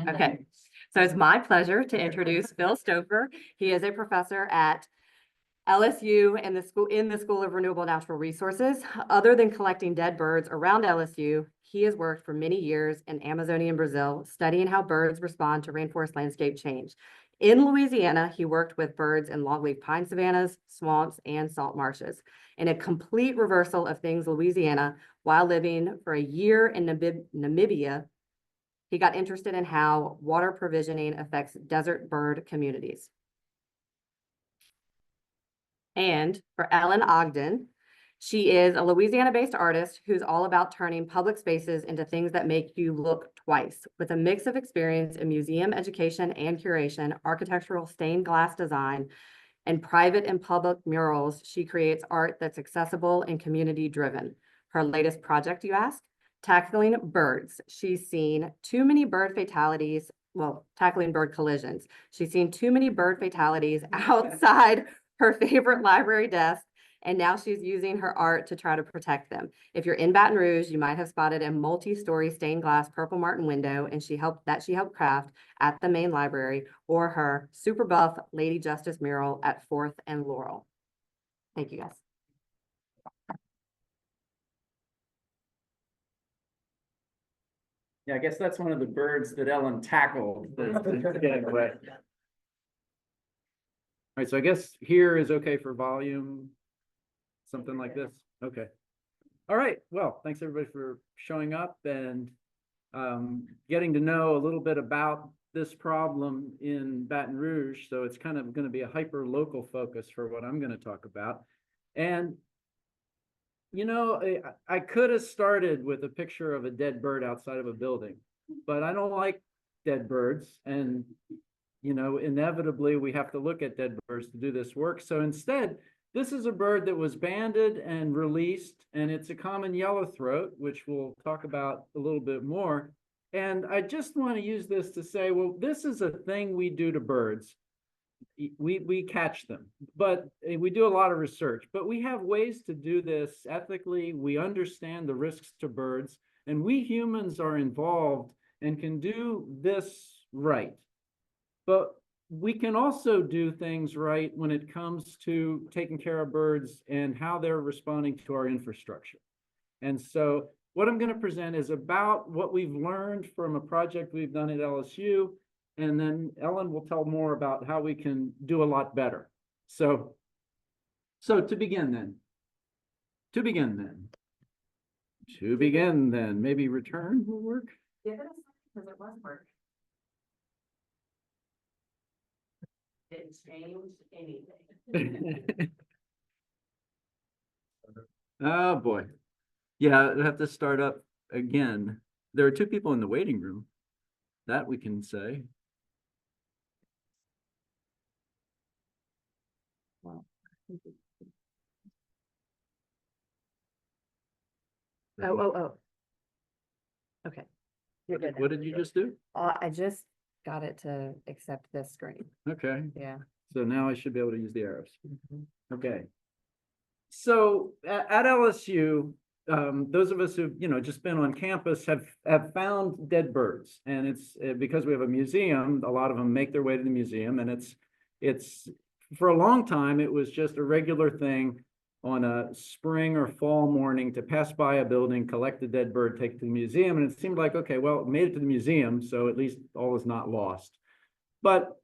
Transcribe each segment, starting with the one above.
Okay, so it's my pleasure to introduce Phil Stouffer. He is a professor at LSU and the School of Renewable Natural Resources. Other than collecting dead birds around LSU, he has worked for many years in Amazonia and Brazil, studying how birds respond to rainforest landscape change. In Louisiana, he worked with birds in longleaf pine savannas, swamps, and salt marshes. In a complete reversal of things Louisiana, while living for a year in Namibia, he got interested in how water provisioning affects desert bird communities. And for Ellen Ogden, she is a Louisiana-based artist who's all about turning public spaces into things that make you look twice. With a mix of experience in museum education and curation, architectural stained glass design, and private and public murals, she creates art that's accessible and community-driven. Her latest project, you ask? Tackling birds. She's seen too many bird fatalities, well, tackling bird collisions. She's seen too many bird fatalities outside her favorite library desk, and now she's using her art to try to protect them. If you're in Baton Rouge, you might have spotted a multi-story stained glass purple martin window, and she helped craft at the main library, or her super buff Lady Justice mural at 4th and Laurel. Thank you, guys. Yeah, I guess that's one of the birds that Ellen tackled. Getting away. All right, so I guess here is okay for volume, something like this. Okay. All right. Well, thanks everybody for showing up and getting to know a little bit about this problem in Baton Rouge. So it's kind of going to be a hyper local focus for what I'm going to talk about. And you know, I could have started with a picture of a dead bird outside of a building, but I don't like dead birds. And, you know, inevitably we have to look at dead birds to do this work. So instead, this is a bird that was banded and released, and it's a common yellowthroat, which we'll talk about a little bit more. And I just want to use this to say, well, this is a thing we do to birds. We catch them, but we do a lot of research, but we have ways to do this ethically. We understand the risks to birds, and we humans are involved and can do this right. But we can also do things right when it comes to taking care of birds and how they're responding to our infrastructure. And so what I'm going to present is about what we've learned from a project we've done at LSU. And then Ellen will tell more about how we can do a lot better. So to begin then, maybe return will work. Give it a second because it was work. Didn't change anything. Oh boy. Yeah, I have to start up again. There are 2 people in the waiting room. That we can say. Wow. Oh. Okay. You're good. What did you just do? I just got it to accept this screen. Okay. Yeah. So now I should be able to use the arrows. Okay. So at LSU, those of us who've just been on campus have found dead birds, and it's because we have a museum. A lot of them make their way to the museum, and it's for a long time it was just a regular thing on a spring or fall morning to pass by a building, collect a dead bird, take it to the museum, and it seemed like, okay, well, it made it to the museum, so at least all is not lost. But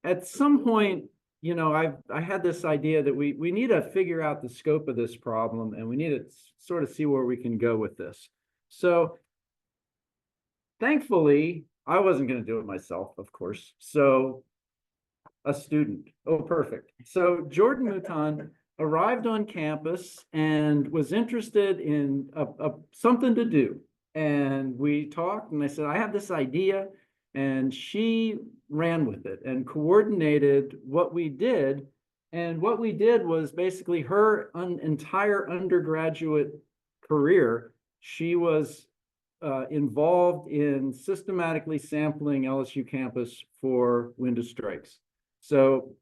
at some point, I had this idea that we need to figure out the scope of this problem, and we need to sort of see where we can go with this. So thankfully, I wasn't going to do it myself, of course. So a student. Oh, perfect. So Jordan Mouton arrived on campus and was interested in something to do. And we talked, and I said, I have this idea. And she ran with it and coordinated what we did. And what we did was basically her entire undergraduate career. She was involved in systematically sampling LSU campus for window strikes. So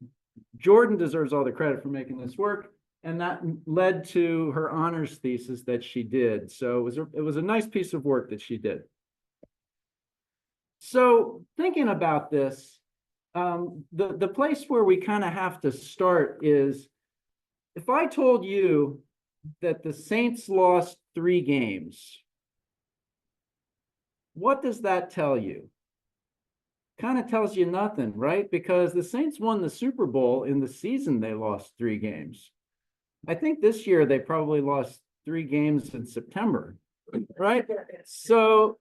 Jordan deserves all the credit for making this work. And that led to her honors thesis that she did. So it was a nice piece of work that she did. So thinking about this, the place where we kind of have to start is, if I told you that the Saints lost 3 games, what does that tell you? Kind of tells you nothing, right? Because the Saints won the Super Bowl in the season they lost 3 games. I think this year they probably lost 3 games in September, right? So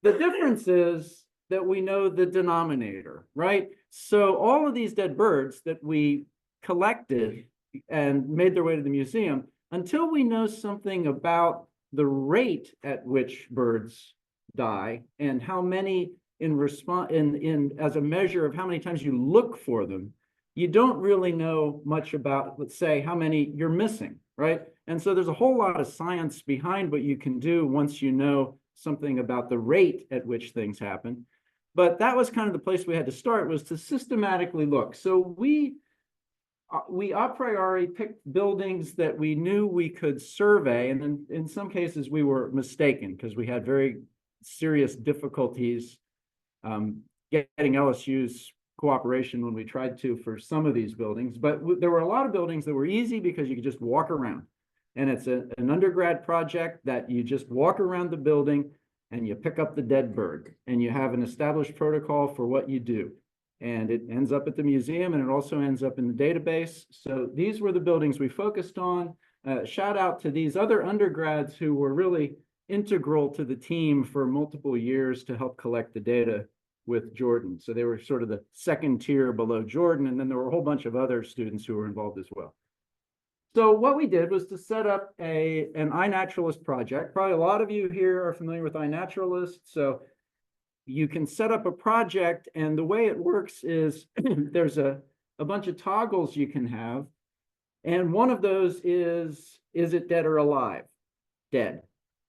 the difference is that we know the denominator, right? So all of these dead birds that we collected and made their way to the museum, until we know something about the rate at which birds die and how many in response in as a measure of how many times you look for them, you don't really know much about, let's say, how many you're missing, right? And so there's a whole lot of science behind what you can do once you know something about the rate at which things happen. But that was kind of the place we had to start, was to systematically look. So we a priori picked buildings that we knew we could survey, and in some cases we were mistaken because we had very serious difficulties getting LSU's cooperation when we tried to for some of these buildings. But there were a lot of buildings that were easy because you could just walk around. And it's an undergrad project that you just walk around the building and you pick up the dead bird, and you have an established protocol for what you do. And it ends up at the museum, and it also ends up in the database. So these were the buildings we focused on. Shout out to these other undergrads who were really integral to the team for multiple years to help collect the data with Jordan. So they were sort of the second tier below Jordan, and then there were a whole bunch of other students who were involved as well. So what we did was to set up an iNaturalist project. Probably a lot of you here are familiar with iNaturalist. So you can set up a project, and the way it works is there's a bunch of toggles you can have. And one of those is it dead or alive? Dead.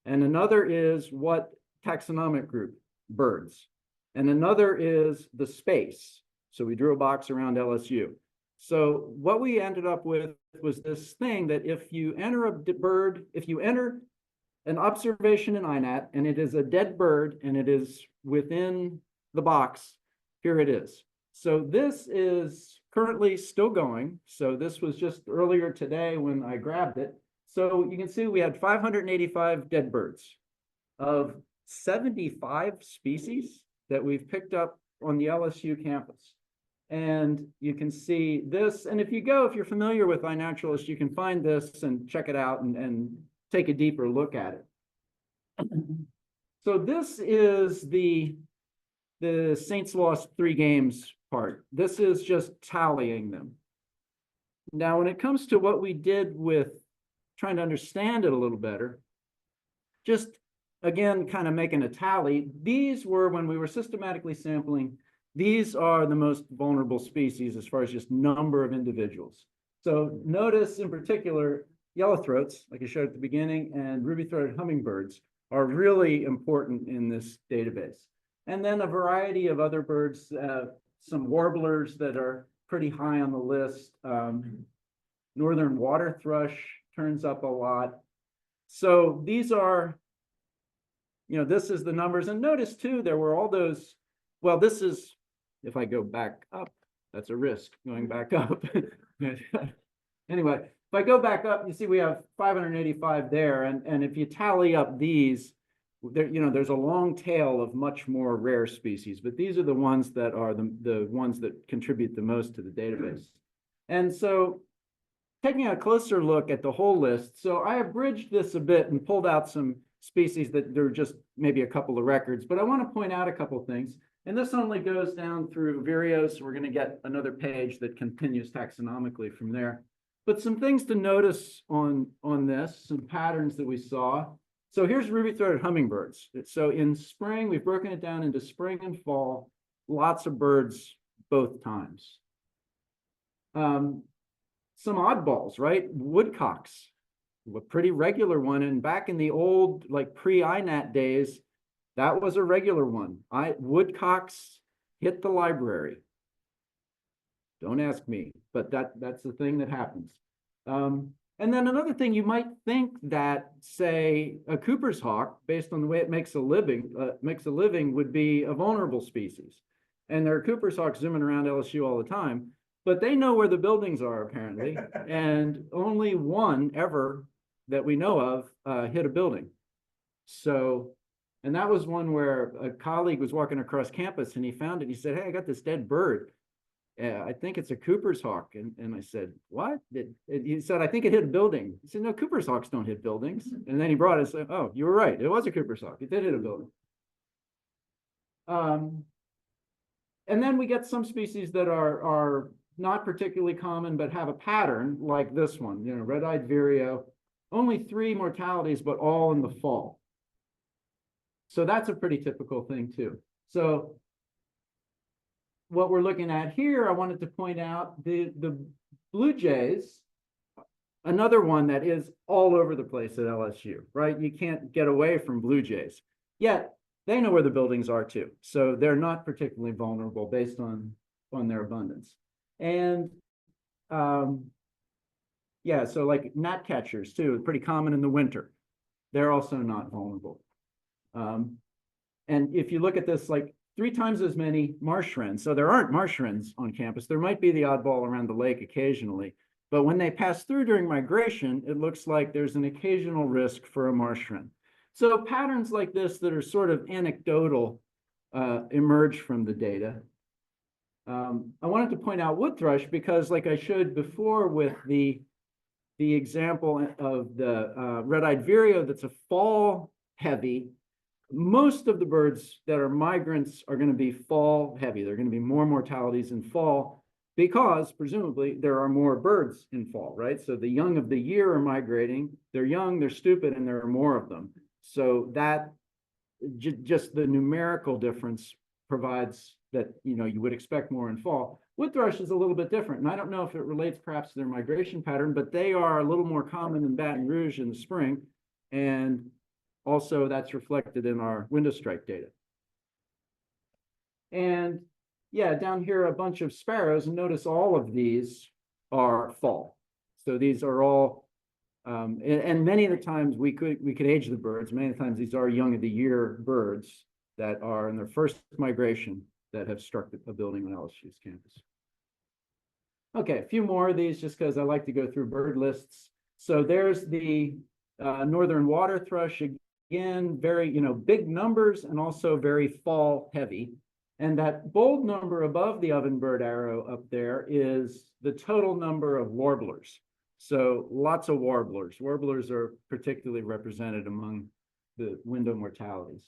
And another is what taxonomic group? Birds. And another is the space. So we drew a box around LSU. So what we ended up with was this thing that if you enter a bird, if you enter an observation in INAT and it is a dead bird and it is within the box, here it is. So this is currently still going. So this was just earlier today when I grabbed it. So you can see we had 585 dead birds of 75 species that we've picked up on the LSU campus. And you can see this, and if you're familiar with iNaturalist, you can find this and check it out and take a deeper look at it. So this is the Saints lost 3 games part. This is just tallying them. Now, when it comes to what we did with trying to understand it a little better, just again, kind of making a tally, these were, when we were systematically sampling, these are the most vulnerable species as far as just number of individuals. So notice in particular, yellowthroats, like I showed at the beginning, and ruby-throated hummingbirds are really important in this database. And then a variety of other birds, some warblers that are pretty high on the list. Northern water thrush turns up a lot. So these are, this is the numbers. And notice too, there were all those, well, this is, if I go back up, that's a risk going back up. Anyway, if I go back up, you see we have 585 there. And if you tally up these, there's a long tail of much more rare species, but these are the ones that are the ones that contribute the most to the database. And so taking a closer look at the whole list, so I abridged this a bit and pulled out some species that there are just maybe a couple of records, but I want to point out a couple of things. And this only goes down through Vireo, so we're going to get another page that continues taxonomically from there. But some things to notice on this, some patterns that we saw. So here's ruby-throated hummingbirds. So in spring, we've broken it down into spring and fall, lots of birds both times. Some oddballs, right? Woodcocks, a pretty regular one. And back in the old, like pre-INAT days, that was a regular one. Woodcocks hit the library. Don't ask me, but that's the thing that happens. And then another thing, you might think that, say, a Cooper's hawk, based on the way it makes a living, would be a vulnerable species. And there are Cooper's hawks zooming around LSU all the time, but they know where the buildings are apparently, and only one ever that we know of hit a building. So, and that was one where a colleague was walking across campus and he found it. He said, "Hey, I got this dead bird. I think it's a Cooper's hawk." And I said, "What?" He said, "I think it hit a building." He said, "No, Cooper's hawks don't hit buildings." And then he brought it and said, "Oh, you were right. It was a Cooper's hawk. It did hit a building." And then we get some species that are not particularly common, but have a pattern like this one, red-eyed vireo, only 3 mortalities, but all in the fall. So that's a pretty typical thing too. So what we're looking at here, I wanted to point out the blue jays, another one that is all over the place at LSU, right? You can't get away from blue jays. Yet they know where the buildings are too. So they're not particularly vulnerable based on their abundance. And yeah, so like gnatcatchers too, pretty common in the winter. They're also not vulnerable. And if you look at this, like 3 times as many marsh wrens. So there aren't marsh wrens on campus. There might be the oddball around the lake occasionally, but when they pass through during migration, it looks like there's an occasional risk for a marsh wren. So patterns like this that are sort of anecdotal emerge from the data. I wanted to point out wood thrush because, like I showed before with the example of the red-eyed vireo, that's a fall heavy. Most of the birds that are migrants are going to be fall heavy. There are going to be more mortalities in fall because presumably there are more birds in fall, right? So the young of the year are migrating. They're young, they're stupid, and there are more of them. So that just the numerical difference provides that, you would expect more in fall. Wood thrush is a little bit different. And I don't know if it relates perhaps to their migration pattern, but they are a little more common in Baton Rouge in the spring. And also that's reflected in our window strike data. And yeah, down here, a bunch of sparrows, and notice all of these are fall. So these are all, and many of the times we could age the birds. Many of the times these are young of the year birds that are in their first migration that have struck a building on LSU's campus. Okay, a few more of these just because I like to go through bird lists. So there's the northern water thrush, again, very, big numbers and also very fall heavy. And that bold number above the ovenbird arrow up there is the total number of warblers. So lots of warblers. Warblers are particularly represented among the window mortalities.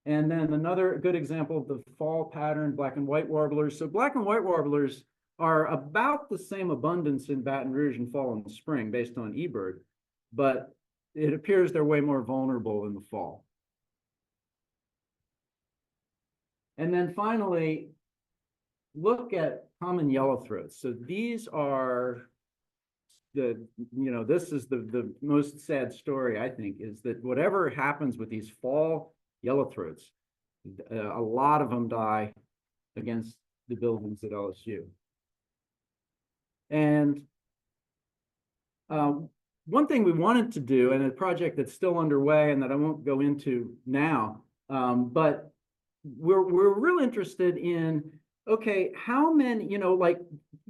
And then another good example of the fall pattern, black and white warblers. So black and white warblers are about the same abundance in Baton Rouge in fall and spring based on eBird, but it appears they're way more vulnerable in the fall. And then finally, look at common yellowthroats. So these are this is the most sad story, I think, is that whatever happens with these fall yellowthroats, a lot of them die against the buildings at LSU. And one thing we wanted to do, and a project that's still underway and that I won't go into now, but we're real interested in, okay, how many,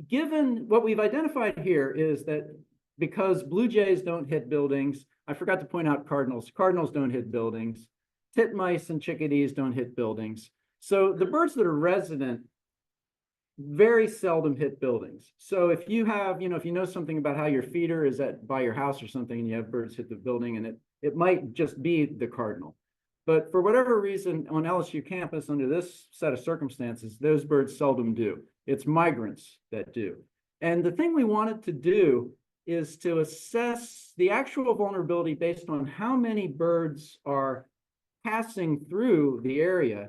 given what we've identified here is that because blue jays don't hit buildings, I forgot to point out cardinals. Cardinals don't hit buildings. Titmice and chickadees don't hit buildings. So the birds that are resident very seldom hit buildings. So if you have, if you know something about how your feeder is by your house or something, and you have birds hit the building, and it might just be the cardinal. But for whatever reason, on LSU campus, under this set of circumstances, those birds seldom do. It's migrants that do. And the thing we wanted to do is to assess the actual vulnerability based on how many birds are passing through the area.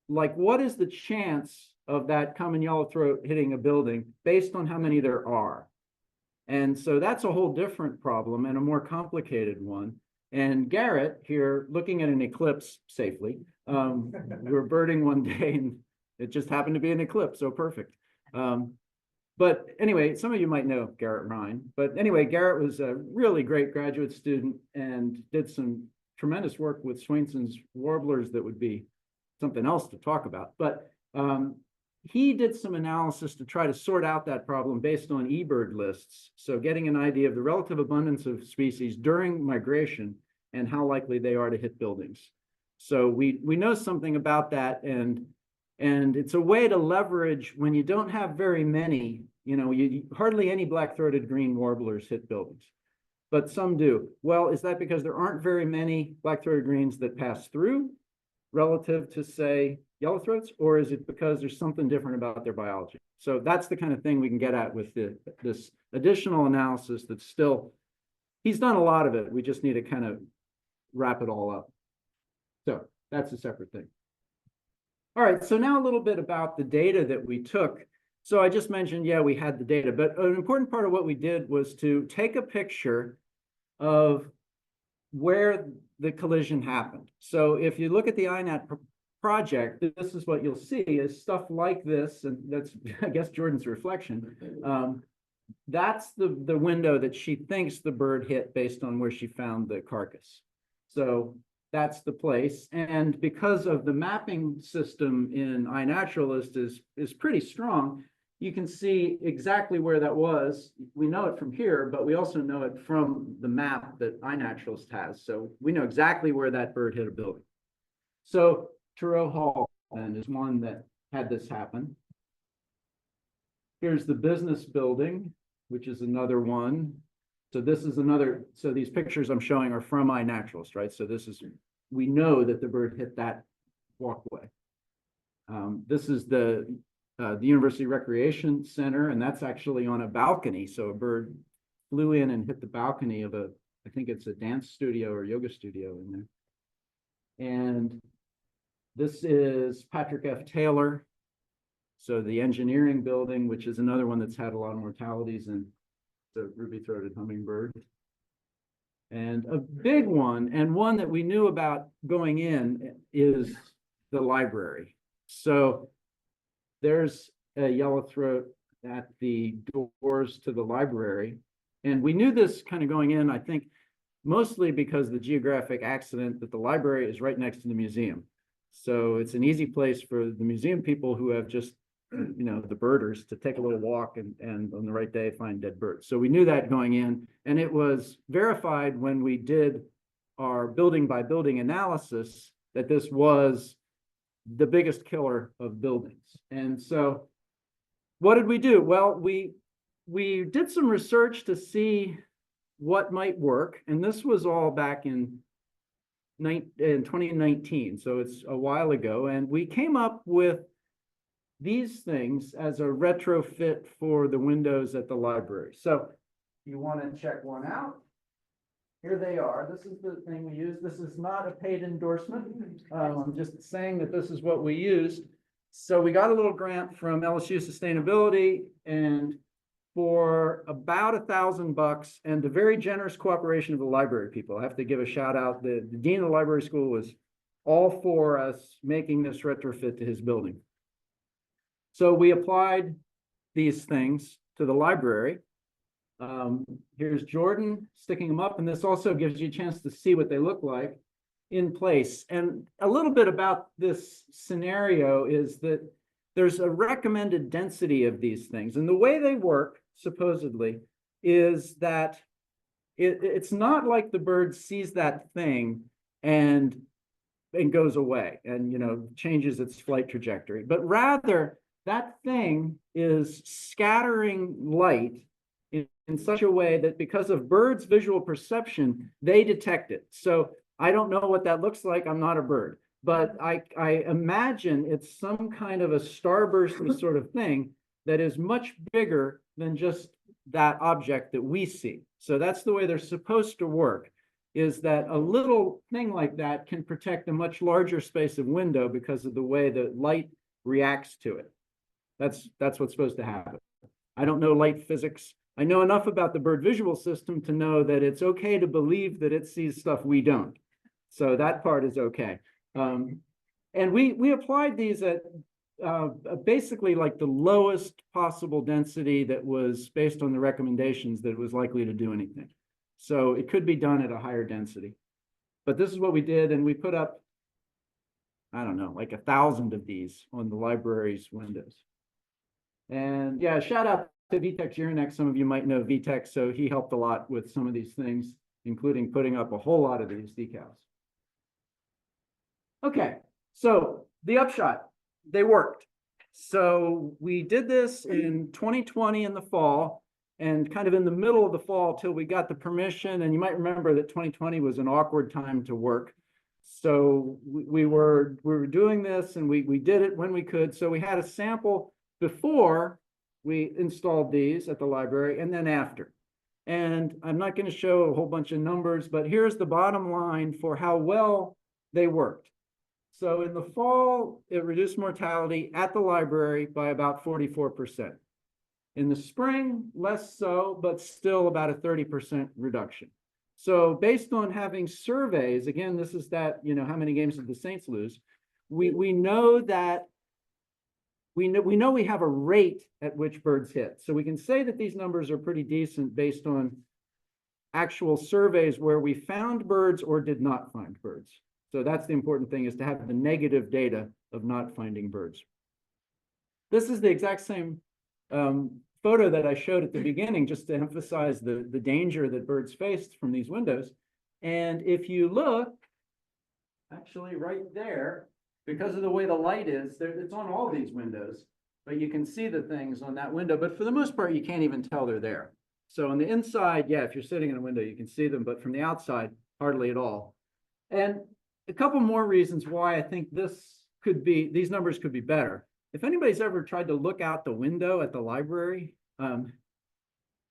Like, what is the chance of that common yellowthroat hitting a building based on how many there are? And so that's a whole different problem and a more complicated one. And Garrett here, looking at an eclipse safely, we were birding one day and it just happened to be an eclipse, so perfect. But anyway, some of you might know Garrett Ryan. But anyway, Garrett was a really great graduate student and did some tremendous work with Swainson's warblers that would be something else to talk about. But he did some analysis to try to sort out that problem based on eBird lists. So getting an idea of the relative abundance of species during migration and how likely they are to hit buildings. So we know something about that, and it's a way to leverage when you don't have very many, hardly any black-throated green warblers hit buildings, but some do. Well, is that because there aren't very many black-throated greens that pass through relative to, say, yellowthroats, or is it because there's something different about their biology? So that's the kind of thing we can get at with this additional analysis that's still, he's done a lot of it. We just need to kind of wrap it all up. So that's a separate thing. All right, so now a little bit about the data that we took. So I just mentioned, yeah, we had the data, but an important part of what we did was to take a picture of where the collision happened. So if you look at the INAT project, this is what you'll see is stuff like this, and that's, I guess, Jordan's reflection. That's the window that she thinks the bird hit based on where she found the carcass. So that's the place. And because of the mapping system in iNaturalist is pretty strong, you can see exactly where that was. We know it from here, but we also know it from the map that iNaturalist has. So we know exactly where that bird hit a building. So Thoreau Hall then is one that had this happen. Here's the business building, which is another one. So this is another, so these pictures I'm showing are from iNaturalist, right? So this is, we know that the bird hit that walkway. This is the University Recreation Center, and that's actually on a balcony. So a bird flew in and hit the balcony of I think it's a dance studio or yoga studio in there. And this is Patrick F. Taylor. So the engineering building, which is another one that's had a lot of mortalities, and the ruby-throated hummingbird. And a big one, and one that we knew about going in, is the library. So there's a yellowthroat at the doors to the library. And we knew this kind of going in, I think, mostly because of the geographic accident that the library is right next to the museum. So it's an easy place for the museum people who have just, the birders to take a little walk and on the right day find dead birds. So we knew that going in, and it was verified when we did our building by building analysis that this was the biggest killer of buildings. And so what did we do? Well, we did some research to see what might work. And this was all back in 2019. So it's a while ago. And we came up with these things as a retrofit for the windows at the library. So you want to check one out. Here they are. This is the thing we use. This is not a paid endorsement. I'm just saying that this is what we used. So we got a little grant from LSU Sustainability, and for about $1,000 and the very generous cooperation of the library people. I have to give a shout out. The dean of the library school was all for us making this retrofit to his building. So we applied these things to the library. Here's Jordan sticking them up, and this also gives you a chance to see what they look like in place. And a little bit about this scenario is that there's a recommended density of these things. And the way they work, supposedly, is that it's not like the bird sees that thing and goes away and changes its flight trajectory, but rather that thing is scattering light in such a way that because of birds' visual perception, they detect it. So I don't know what that looks like. I'm not a bird, but I imagine it's some kind of a starbursty sort of thing that is much bigger than just that object that we see. So that's the way they're supposed to work, is that a little thing like that can protect a much larger space of window because of the way the light reacts to it. That's what's supposed to happen. I don't know light physics. I know enough about the bird visual system to know that it's okay to believe that it sees stuff we don't. So that part is okay. And we applied these at basically like the lowest possible density that was based on the recommendations that it was likely to do anything. So it could be done at a higher density. But this is what we did, and we put up, I don't know, like 1,000 of these on the library's windows. And yeah, shout out to Vitex Urinek. Some of you might know Vitex, so he helped a lot with some of these things, including putting up a whole lot of these decals. Okay, so the upshot, they worked. So we did this in 2020 in the fall, and kind of in the middle of the fall till we got the permission. And you might remember that 2020 was an awkward time to work. So we were doing this, and we did it when we could. So we had a sample before we installed these at the library, and then after. And I'm not going to show a whole bunch of numbers, but here's the bottom line for how well they worked. So in the fall, it reduced mortality at the library by about 44%. In the spring, less so, but still about a 30% reduction. So based on having surveys, again, this is that, you know, how many games did the Saints lose? We know that we know we have a rate at which birds hit. So we can say that these numbers are pretty decent based on actual surveys where we found birds or did not find birds. So that's the important thing, is to have the negative data of not finding birds. This is the exact same photo that I showed at the beginning, just to emphasize the danger that birds faced from these windows. And if you look, actually right there, because of the way the light is, it's on all these windows, but you can see the things on that window. But for the most part, you can't even tell they're there. So on the inside, yeah, if you're sitting in a window, you can see them, but from the outside, hardly at all. And a couple more reasons why I think these numbers could be better. If anybody's ever tried to look out the window at the library,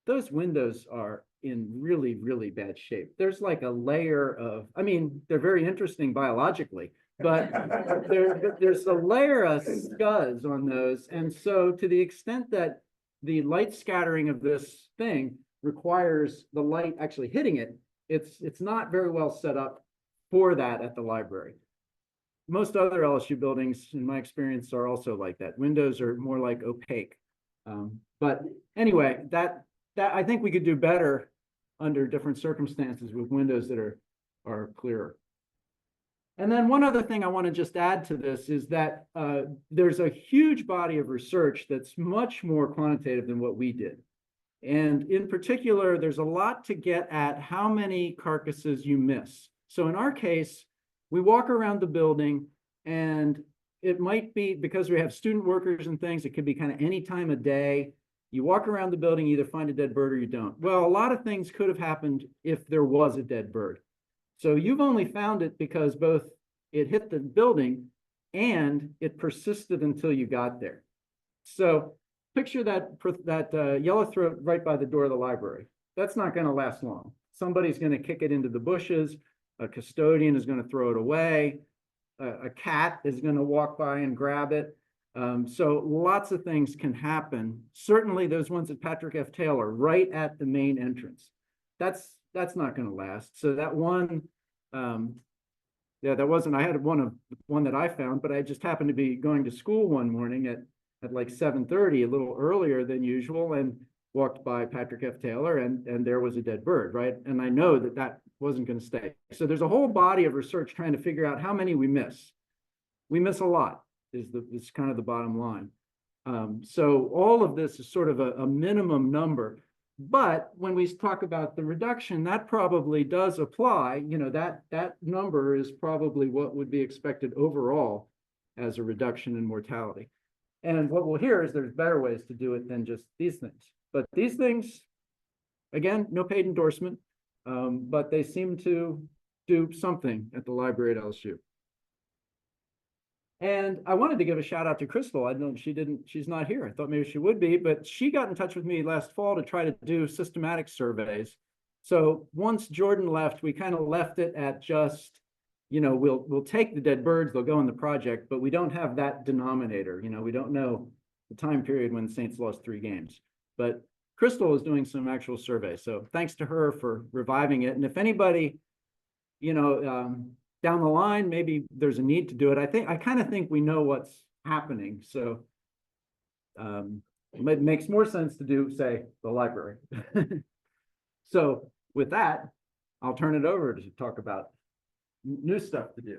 those windows are in really, really bad shape. There's like a layer of, I mean, they're very interesting biologically, but there's a layer of scuzz on those. And so to the extent that the light scattering of this thing requires the light actually hitting it, it's not very well set up for that at the library. Most other LSU buildings, in my experience, are also like that. Windows are more like opaque. But anyway, that I think we could do better under different circumstances with windows that are clearer. And then one other thing I want to just add to this is that there's a huge body of research that's much more quantitative than what we did. And in particular, there's a lot to get at how many carcasses you miss. So in our case, we walk around the building, and it might be, because we have student workers and things, it could be kind of any time of day. You walk around the building, you either find a dead bird or you don't. Well, a lot of things could have happened if there was a dead bird. So you've only found it because both it hit the building and it persisted until you got there. So picture that yellowthroat right by the door of the library. That's not going to last long. Somebody's going to kick it into the bushes. A custodian is going to throw it away. A cat is going to walk by and grab it. So lots of things can happen. Certainly those ones at Patrick F. Taylor, right at the main entrance. That's not going to last. So that one, yeah, that wasn't, I had one that I found, but I just happened to be going to school one morning at like 7:30, a little earlier than usual, and walked by Patrick F. Taylor, and there was a dead bird, right? And I know that wasn't going to stay. So there's a whole body of research trying to figure out how many we miss. We miss a lot, is kind of the bottom line. So all of this is sort of a minimum number. But when we talk about the reduction, that probably does apply. You know, that number is probably what would be expected overall as a reduction in mortality. And what we'll hear is there's better ways to do it than just these things. But these things, again, no paid endorsement, but they seem to do something at the library at LSU. And I wanted to give a shout out to Crystal. I know she's not here. I thought maybe she would be, but she got in touch with me last fall to try to do systematic surveys. So once Jordan left, we kind of left it at just, you know, we'll take the dead birds, they'll go in the project, but we don't have that denominator. You know, we don't know the time period when the Saints lost 3 games. But Crystal is doing some actual surveys. So thanks to her for reviving it. And if anybody, you know, down the line, maybe there's a need to do it. I kind of think we know happening. So it makes more sense to do, say, the library. So with that, I'll turn it over to talk about new stuff to do.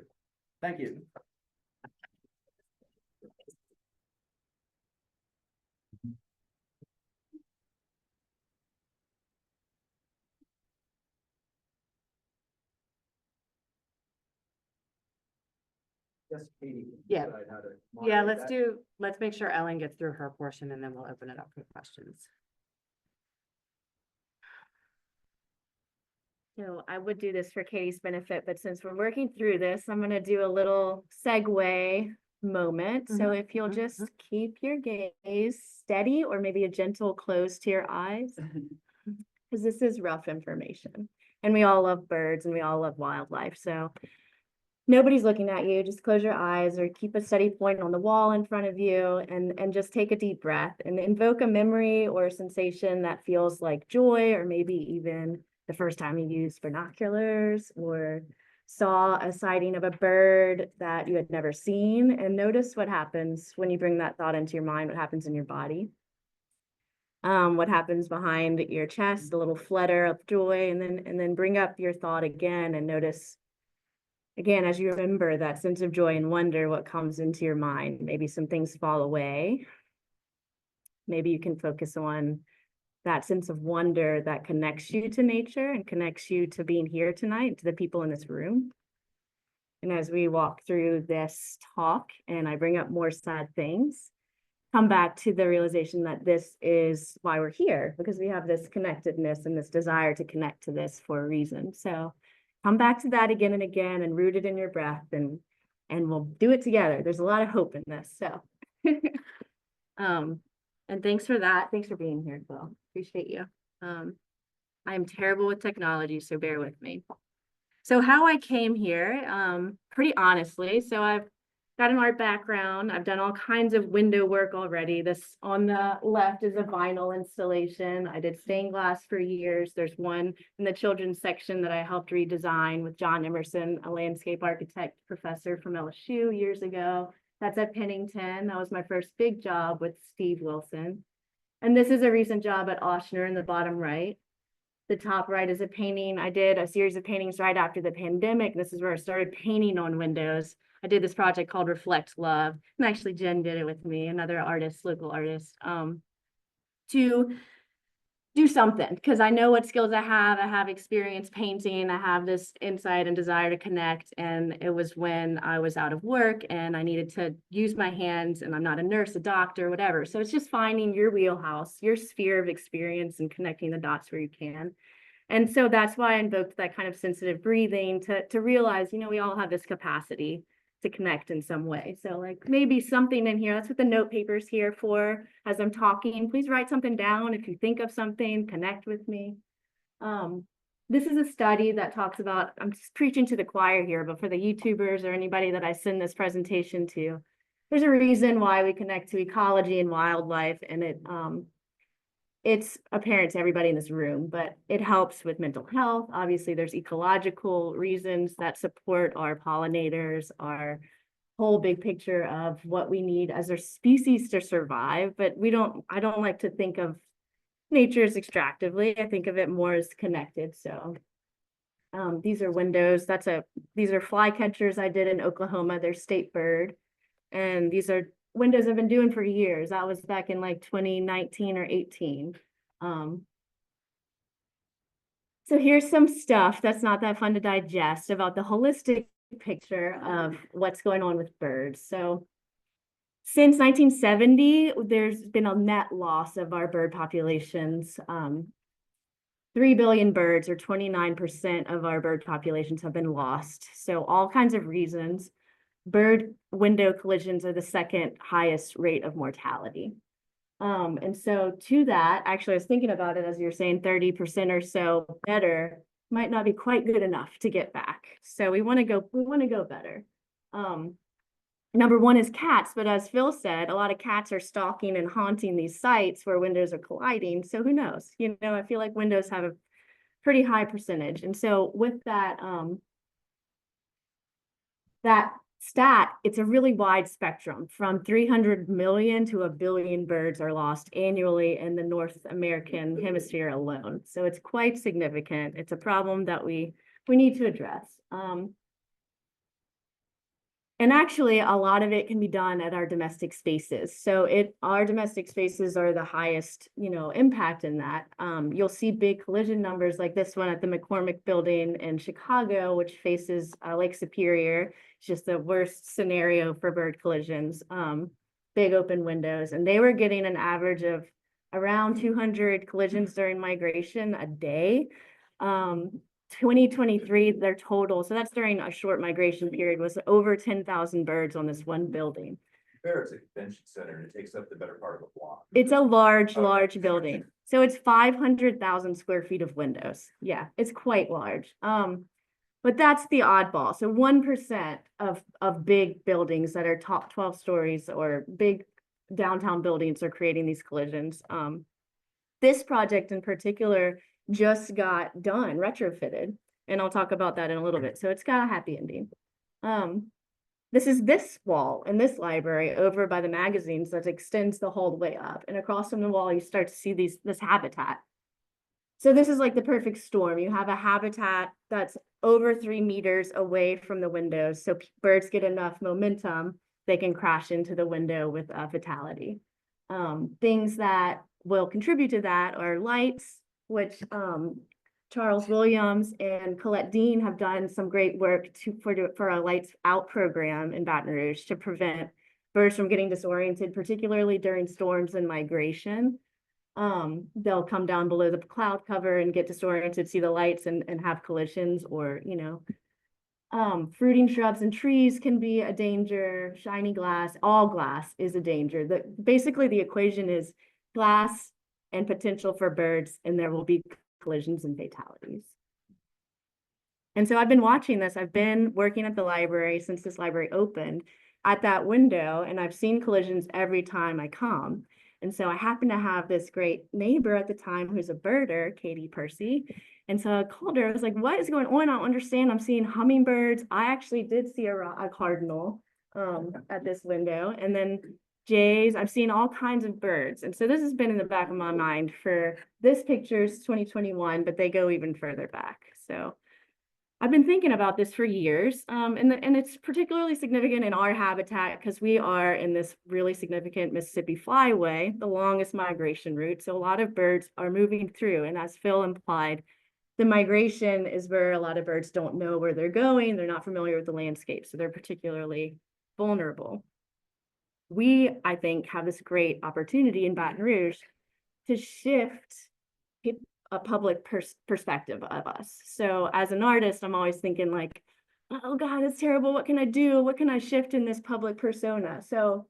Thank you. Yes, Katie. Yeah. Decide how to Yeah, moderate that. let's make sure Ellen gets through her portion and then we'll open it up for questions. So I would do this for Katie's benefit, but since we're working through this, I'm going to do a little segue moment. So if you'll just keep your gaze steady or maybe a gentle close to your eyes, because this is rough information. And we all love birds and we all love wildlife. So nobody's looking at you. Just close your eyes or keep a steady point on the wall in front of you and just take a deep breath and invoke a memory or a sensation that feels like joy, or maybe even the first time you used binoculars or saw a sighting of a bird that you had never seen. And notice what happens when you bring that thought into your mind, what happens in your body. What happens behind your chest, a little flutter of joy, and then bring up your thought again and notice again, as you remember that sense of joy and wonder, what comes into your mind. Maybe some things fall away. Maybe you can focus on that sense of wonder that connects you to nature and connects you to being here tonight, to the people in this room. And as we walk through this talk and I bring up more sad things, come back to the realization that this is why we're here, because we have this connectedness and this desire to connect to this for a reason. So come back to that again and again and root it in your breath, and we'll do it together. There's a lot of hope in this. So and thanks for that. Thanks for being here, Phil. Appreciate you. I'm terrible with technology, so bear with me. So how I came here, pretty honestly, so I've got an art background. I've done all kinds of window work already. This on the left is a vinyl installation. I did stained glass for years. There's one in the children's section that I helped redesign with John Emerson, a landscape architect professor from LSU years ago. That's at Pennington. That was my first big job with Steve Wilson. And this is a recent job at Ochsner in the bottom right. The top right is a painting. I did a series of paintings right after the pandemic. This is where I started painting on windows. I did this project called Reflect Love, and actually Jen did it with me, another artist, local artist, to do something, because I know what skills I have experience painting, I have this insight and desire to connect, and it was when I was out of work and I needed to use my hands, and I'm not a nurse, a doctor, whatever. So it's just finding your wheelhouse, your sphere of experience, and connecting the dots where you can. And so that's why I invoked that kind of sensitive breathing to realize, you know, we all have this capacity to connect in some way. So like maybe something in here, that's what the note paper is here for. As I'm talking, please write something down. If you think of something, connect with me. This is a study that talks about, I'm just preaching to the choir here, but for the YouTubers or anybody that I send this presentation to, there's a reason why we connect to ecology and wildlife, and it's apparent to everybody in this room, but it helps with mental health. Obviously, there's ecological reasons that support our pollinators, our whole big picture of what we need as a species to survive. But I don't like to think of nature as extractively. I think of it more as connected. So these are windows. These are flycatchers I did in Oklahoma. They're state bird. And these are windows I've been doing for years. That was back in like 2019 or 18. So here's some stuff that's not that fun to digest about the holistic picture of what's going on with birds. So since 1970, there's been a net loss of our bird populations. 3 billion birds, or 29% of our bird populations, have been lost. So all kinds of reasons. Bird window collisions are the second highest rate of mortality. And so to that, actually, I was thinking about it as you're saying, 30% or so better might not be quite good enough to get back. So we want to go better. Number one is cats, but as Phil said, a lot of cats are stalking and haunting these sites where windows are colliding. So who knows? You know, I feel like windows have a pretty high percentage. And so with that, that it's a really wide spectrum. From 300 million to 1 billion birds are lost annually in the North American hemisphere alone. So it's quite significant. It's a problem that we need to address. And actually, a lot of it can be done at our domestic spaces. So our domestic spaces are the highest, impact in that. You'll see big collision numbers like this one at the McCormick Building in Chicago, which faces Lake Superior. It's just the worst scenario for bird collisions. Big open windows, and they were getting an average of around 200 collisions during migration a day. 2023, their total, so that's during a short migration period, was over 10,000 birds on this one building. It's a convention center and it takes up the better part of a block. It's a large building. So it's 500,000 square feet of windows. Yeah, it's quite large. But that's the oddball. So 1% of big buildings that are top 12 stories or big downtown buildings are creating these collisions. This project in particular just got done, retrofitted, and I'll talk about that in a little bit. So it's got a happy ending. This is this wall in this library over by the magazines that extends the whole way up, and across from the wall you start to see this habitat. So this is like the perfect storm. You have a habitat that's over 3 meters away from the windows, so birds get enough momentum they can crash into the window with a fatality. Things that will contribute to that are lights, which Charles Williams and Colette Dean have done some great work for a lights out program in Baton Rouge to prevent birds from getting disoriented, particularly during storms and migration. They'll come down below the cloud cover and get disoriented, see the lights and have collisions, or, fruiting shrubs and trees can be a danger. Shiny glass, all glass is a danger. Basically the equation is glass and potential for birds, and there will be collisions and fatalities. And so I've been watching this. I've been working at the library since this library opened at that window, and I've seen collisions every time I come. And so I happen to have this great neighbor at the time who's a birder, Katie Percy. And so I called her. I was like, what is going on? I don't understand. I'm seeing hummingbirds. I actually did see a cardinal at this window. And then jays. I've seen all kinds of birds. And so this has been in the back of my mind for this picture's 2021, but they go even further back. So I've been thinking about this for years. And it's particularly significant in our habitat because we are in this really significant Mississippi flyway, the longest migration route. So a lot of birds are moving through. And as Phil implied, the migration is where a lot of birds don't know where they're going. They're not familiar with the landscape. So they're particularly vulnerable. We, I think, have this great opportunity in Baton Rouge to shift a public perspective of us. So as an artist, I'm always thinking like, oh God, it's terrible. What can I do? What can I shift in this public persona? So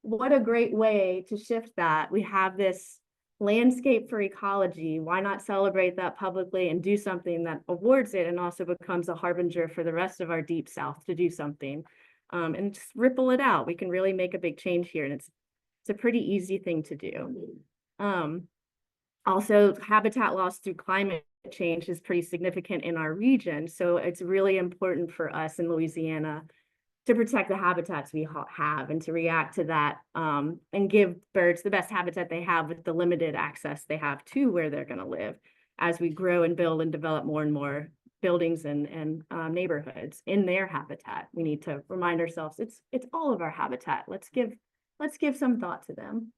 what a great way to shift that. We have this landscape for ecology. Why not celebrate that publicly and do something that awards it and also becomes a harbinger for the rest of our Deep South to do something? And just ripple it out. We can really make a big change here, and it's a pretty easy thing to do. Also, habitat loss through climate change is pretty significant in our region. So it's really important for us in Louisiana to protect the habitats we have and to react to that and give birds the best habitat they have with the limited access they have to where they're going to live as we grow and build and develop more and more buildings and neighborhoods in their habitat. We need to remind ourselves it's all of our habitat. Let's give some thought to them.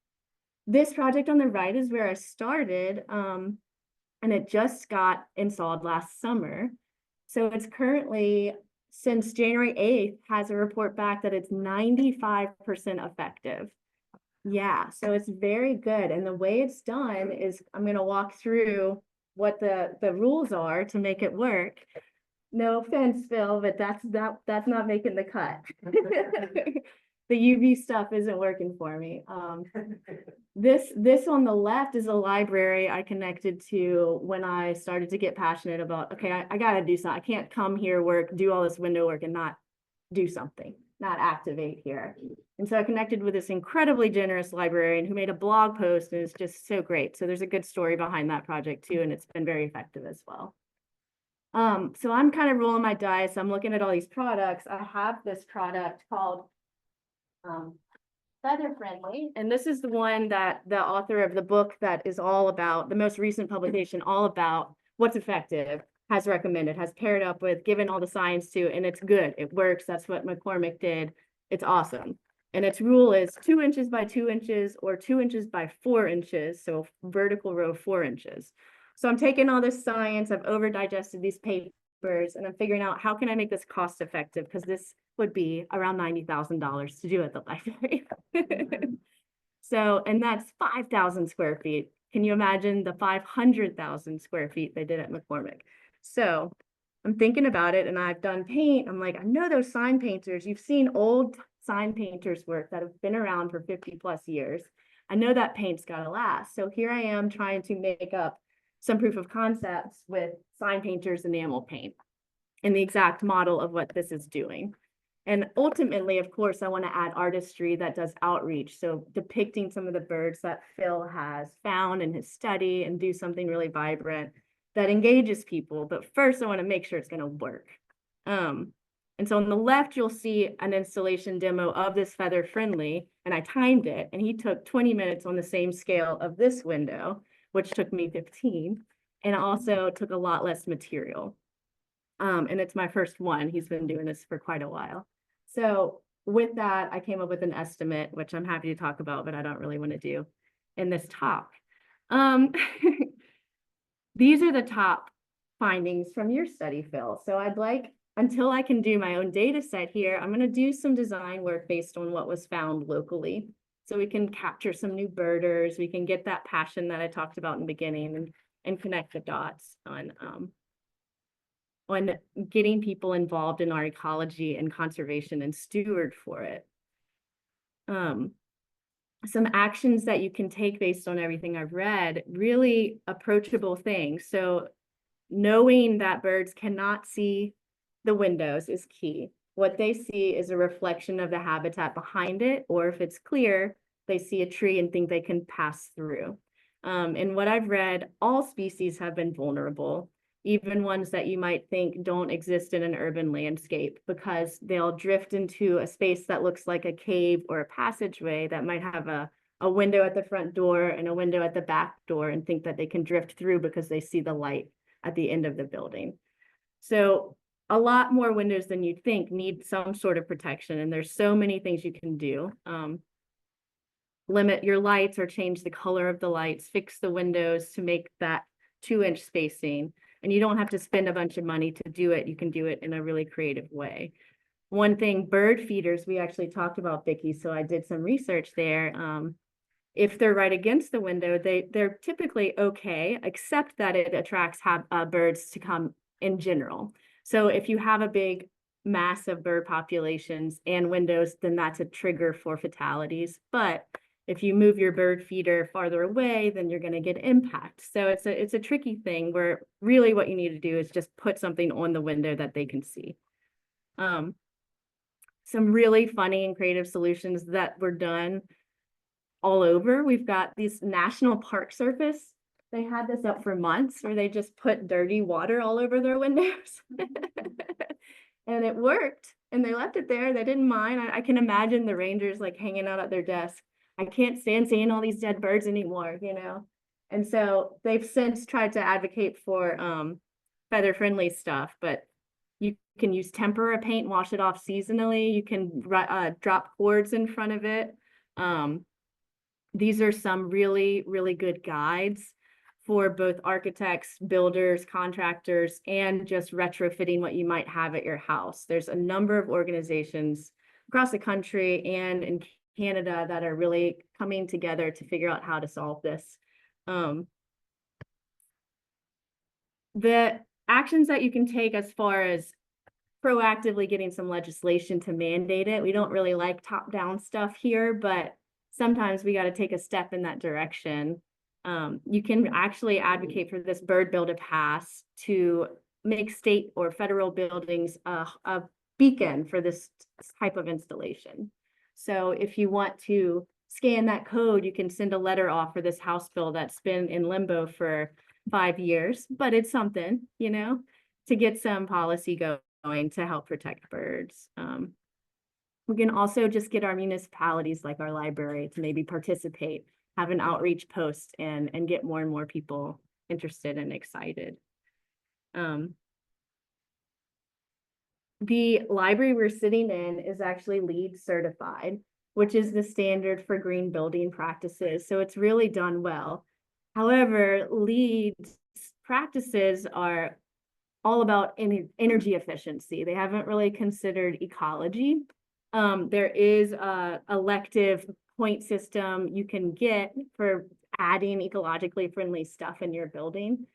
This project on the right is where I started, and it just got installed last summer. So it's currently, since January 8th, has a report back that it's 95% effective. Yeah, so it's very good. And the way it's done is, I'm going to walk through what the rules are to make it work. No offense, Phil, but that's not making the cut. The UV stuff isn't working for me. This on the left is a library I connected to when I started to get passionate about, okay, I gotta do something. I can't come here, work, do all this window work and not do something, not activate here. And so I connected with this incredibly generous librarian who made a blog post, and it's just so great. So there's a good story behind that project too, and it's been very effective as well. So I'm kind of rolling my dice. I'm looking at all these products. I have this product called Feather Friendly, and this is the one that the author of the book that is all about, the most recent publication, all about what's effective, has recommended, has paired up with, given all the science to, and it's good. It works. That's what McCormick did. It's awesome. And its rule is 2 inches by 2 inches or 2 inches by 4 inches. So vertical row 4 inches. So I'm taking all this science, I've over digested these papers, and I'm figuring out how can I make this cost effective, because this would be around $90,000 to do at the library. So, and that's 5,000 square feet. Can you imagine the 500,000 square feet they did at McCormick? So I'm thinking about it, and I've done paint. I'm like, I know those sign painters. You've seen old sign painters work that have been around for 50 plus years. I know that paint's gotta last. So here I am trying to make up some proof of concepts with sign painters enamel paint and the exact model of what this is doing. And ultimately, of course, I want to add artistry that does outreach. So depicting some of the birds that Phil has found in his study and do something really vibrant that engages people. But first, I want to make sure it's going to work. And so on the left, you'll see an installation demo of this Feather Friendly, and I timed it, and he took 20 minutes on the same scale of this window, which took me 15, and also took a lot less material. And it's my first one. He's been doing this for quite a while. So with that, I came up with an estimate, which I'm happy to talk about, but I don't really want to do in this talk. These are the top findings from your study, Phil. So I'd like, until I can do my own data set here, I'm going to do some design work based on what was found locally. So we can capture some new birders. We can get that passion that I talked about in the beginning and connect the dots on getting people involved in our ecology and conservation and steward for it. Some actions that you can take based on everything I've read, really approachable things. So knowing that birds cannot see the windows is key. What they see is a reflection of the habitat behind it, or if it's clear, they see a tree and think they can pass through. And what I've read, all species have been vulnerable, even ones that you might think don't exist in an urban landscape, because they'll drift into a space that looks like a cave or a passageway that might have a window at the front door and a window at the back door, and think that they can drift through because they see the light at the end of the building. So a lot more windows than you'd think need some sort of protection, and there's so many things you can do. Limit your lights or change the color of the lights, fix the windows to make that 2-inch spacing. And you don't have to spend a bunch of money to do it. You can do it in a really creative way. One thing, bird feeders, we actually talked about, Vicki, so I did some research there. If they're right against the window, they're typically okay, except that it attracts birds to come in general. So if you have a big mass of bird populations and windows, then that's a trigger for fatalities. But if you move your bird feeder farther away, then you're going to get impact. So it's a tricky thing where really what you need to do is just put something on the window that they can see. Some really funny and creative solutions that were done all over. We've got these National Park Service. They had this up for months where they just put dirty water all over their windows. And it worked. And they left it there. They didn't mind. I can imagine the rangers like hanging out at their desk. I can't stand seeing all these dead birds anymore, you know? And so they've since tried to advocate for feather friendly stuff, but you can use tempera paint, wash it off seasonally. You can drop cords in front of it. These are some really, really good guides for both architects, builders, contractors, and just retrofitting what you might have at your house. There's a number of organizations across the country and in Canada that are really coming together to figure out how to solve this. The actions that you can take as far as proactively getting some legislation to mandate it. We don't really like top-down stuff here, but sometimes we got to take a step in that direction. You can actually advocate for this bird builder pass to make state or federal buildings a beacon for this type of installation. So if you want to scan that code, you can send a letter off for this House bill that's been in limbo for 5 years, but it's something, you know, to get some policy going to help protect birds. We can also just get our municipalities like our library to maybe participate, have an outreach post and get more and more people interested and excited. The library we're sitting in is actually LEED certified, which is the standard for green building practices. So it's really done well. However, LEED practices are all about energy efficiency. They haven't really considered ecology. There is a elective point system you can get for adding ecologically friendly stuff in your building.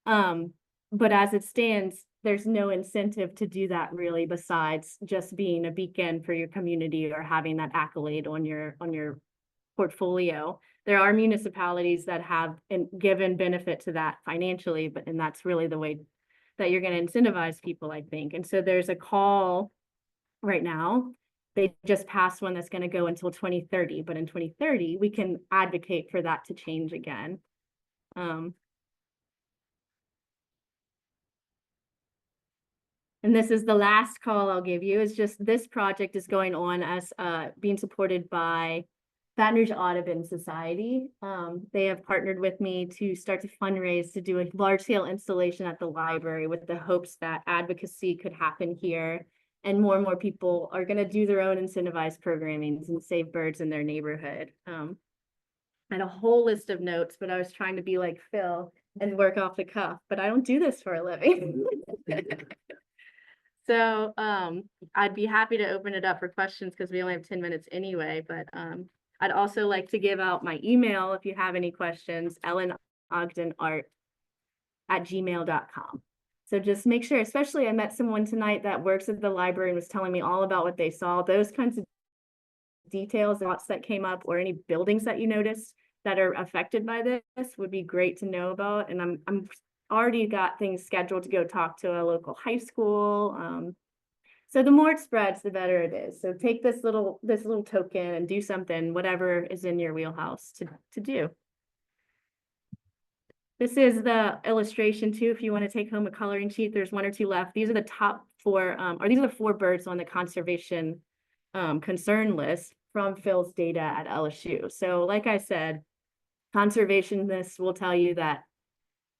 But as it stands, there's no incentive to do that really, besides just being a beacon for your community or having that accolade on your portfolio. There are municipalities that have given benefit to that financially, and that's really the way that you're going to incentivize people, I think. And so there's a call right now. They just passed one that's going to go until 2030, but in 2030, we can advocate for that to change again. And this is the last call I'll give you. It's just this project is going on as being supported by Baton Rouge Audubon Society. They have partnered with me to start to fundraise to do a large-scale installation at the library with the hopes that advocacy could happen here and more people are going to do their own incentivized programming and save birds in their neighborhood. I had a whole list of notes, but I was trying to be like Phil and work off the cuff, but I don't do this for a living. So I'd be happy to open it up for questions because we only have 10 minutes anyway, but I'd also like to give out my email if you have any questions, ellenogdenart@gmail.com. So just make sure, especially I met someone tonight that works at the library and was telling me all about what they saw, those kinds of details, thoughts that came up, or any buildings that you noticed that are affected by this would be great to know about. And I'm already got things scheduled to go talk to a local high school. So the more it spreads, the better it is. So take this little token and do something, whatever is in your wheelhouse to do. This is the illustration too. If you want to take home a coloring sheet, there's 1 or 2 left. These are the top 4, or these are the 4 birds on the conservation concern list from Phil's data at LSU. So like I said, conservationists will tell you that